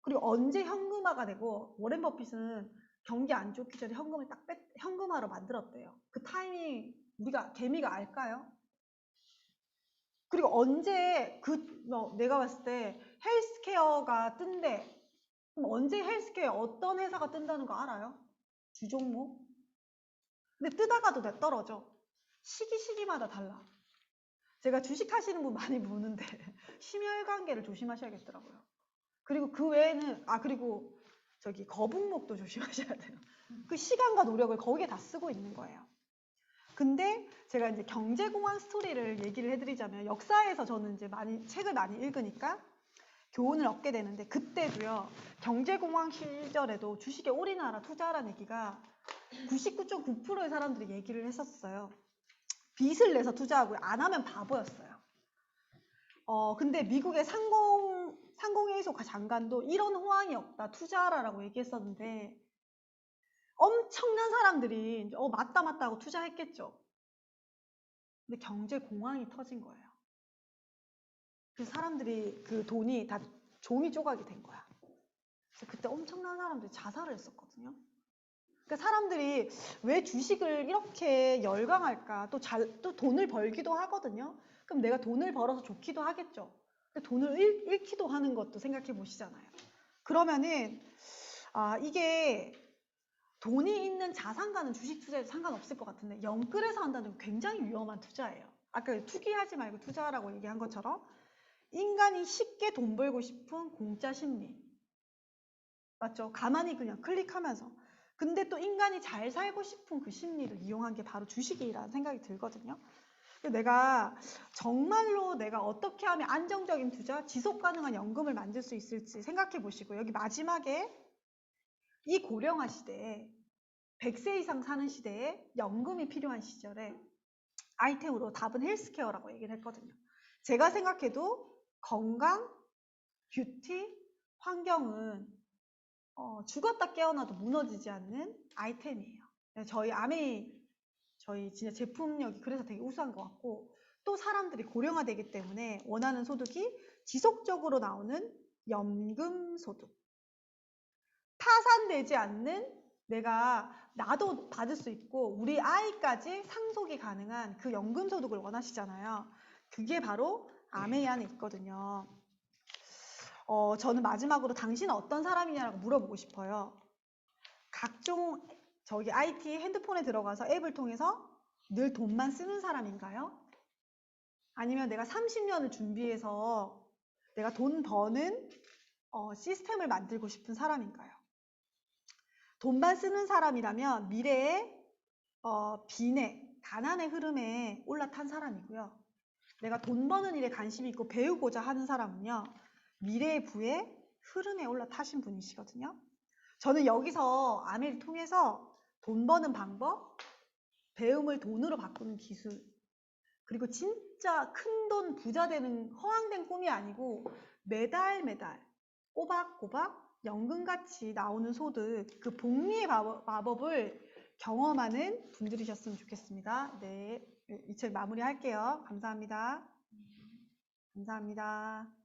그리고 언제 현금화가 되고, 워렌 버핏은 경기 안 좋기 전에 현금을 현금화로 만들었대요. 그 타이밍, 개미가 알까요? 그리고 언제 내가 봤을 때 헬스케어가 뜬대. 그럼 언제 헬스케어에 어떤 회사가 뜬다는 거 알아요? 주종목? 근데 뜨다가도 떨어져. 시기마다 달라. 제가 주식 하시는 분 많이 보는데 심혈관계를 조심하셔야겠더라고요. 그리고 그 외에는 그리고 저기 거북목도 조심하셔야 돼요. 그 시간과 노력을 거기에 다 쓰고 있는 거예요. 근데 제가 이제 경제공황 스토리를 얘기를 해드리자면 역사에서 저는 이제 책을 많이 읽으니까 교훈을 얻게 되는데 그때도요 경제공황 시절에도 주식에 올인하라 투자하라는 얘기가 99.9%의 사람들이 얘기를 했었어요. 빚을 내서 투자하고 안 하면 바보였어요. 근데 미국의 상공회의소 장관도 이런 호황이 없다 투자하라라고 얘기했었는데 엄청난 사람들이 맞다 하고 투자했겠죠. 근데 경제 공황이 터진 거예요. 그래서 사람들이 그 돈이 다 종이 조각이 된 거야. 그래서 그때 엄청난 사람들이 자살을 했었거든요. 그러니까 사람들이 왜 주식을 이렇게 열광할까? 또 돈을 벌기도 하거든요. 그럼 내가 돈을 벌어서 좋기도 하겠죠. 근데 돈을 잃기도 하는 것도 생각해 보시잖아요. 그러면은 이게 돈이 있는 자산가는 주식 투자에도 상관없을 것 같은데 영끌에서 한다는 건 굉장히 위험한 투자예요. 아까 투기하지 말고 투자하라고 얘기한 것처럼 인간이 쉽게 돈 벌고 싶은 공짜 심리. 맞죠? 가만히 그냥 클릭하면서. 근데 또 인간이 잘 살고 싶은 그 심리를 이용한 게 바로 주식이라는 생각이 들거든요. 내가 정말로 내가 어떻게 하면 안정적인 투자, 지속 가능한 연금을 만들 수 있을지 생각해 보시고 여기 마지막에 이 고령화 시대에 100세 이상 사는 시대에 연금이 필요한 시절에 아이템으로 답은 헬스케어라고 얘기를 했거든요. 제가 생각해도 건강, 뷰티, 환경은 죽었다 깨어나도 무너지지 않는 아이템이에요. 저희 진짜 제품력이 그래서 되게 우수한 것 같고 또 사람들이 고령화되기 때문에 원하는 소득이 지속적으로 나오는 연금 소득. 파산되지 않는 나도 받을 수 있고 우리 아이까지 상속이 가능한 그 연금 소득을 원하시잖아요. 그게 바로 아메이 안에 있거든요. 저는 마지막으로 당신은 어떤 사람이냐고 물어보고 싶어요. 각종 저기 IT 핸드폰에 들어가서 앱을 통해서 늘 돈만 쓰는 사람인가요? 아니면 내가 30년을 준비해서 내가 돈 버는 시스템을 만들고 싶은 사람인가요? 돈만 쓰는 사람이라면 미래의 빈의 가난의 흐름에 올라탄 사람이고요. 내가 돈 버는 일에 관심이 있고 배우고자 하는 사람은요. 미래의 부의 흐름에 올라타신 분이시거든요. 저는 여기서 아메를 통해서 돈 버는 방법, 배움을 돈으로 바꾸는 기술, 그리고 진짜 큰돈 부자 되는 허황된 꿈이 아니고 매달 꼬박꼬박 연금같이 나오는 소득, 그 복리의 마법을 경험하는 분들이셨으면 좋겠습니다. 네, 이 책 마무리할게요. 감사합니다. 감사합니다.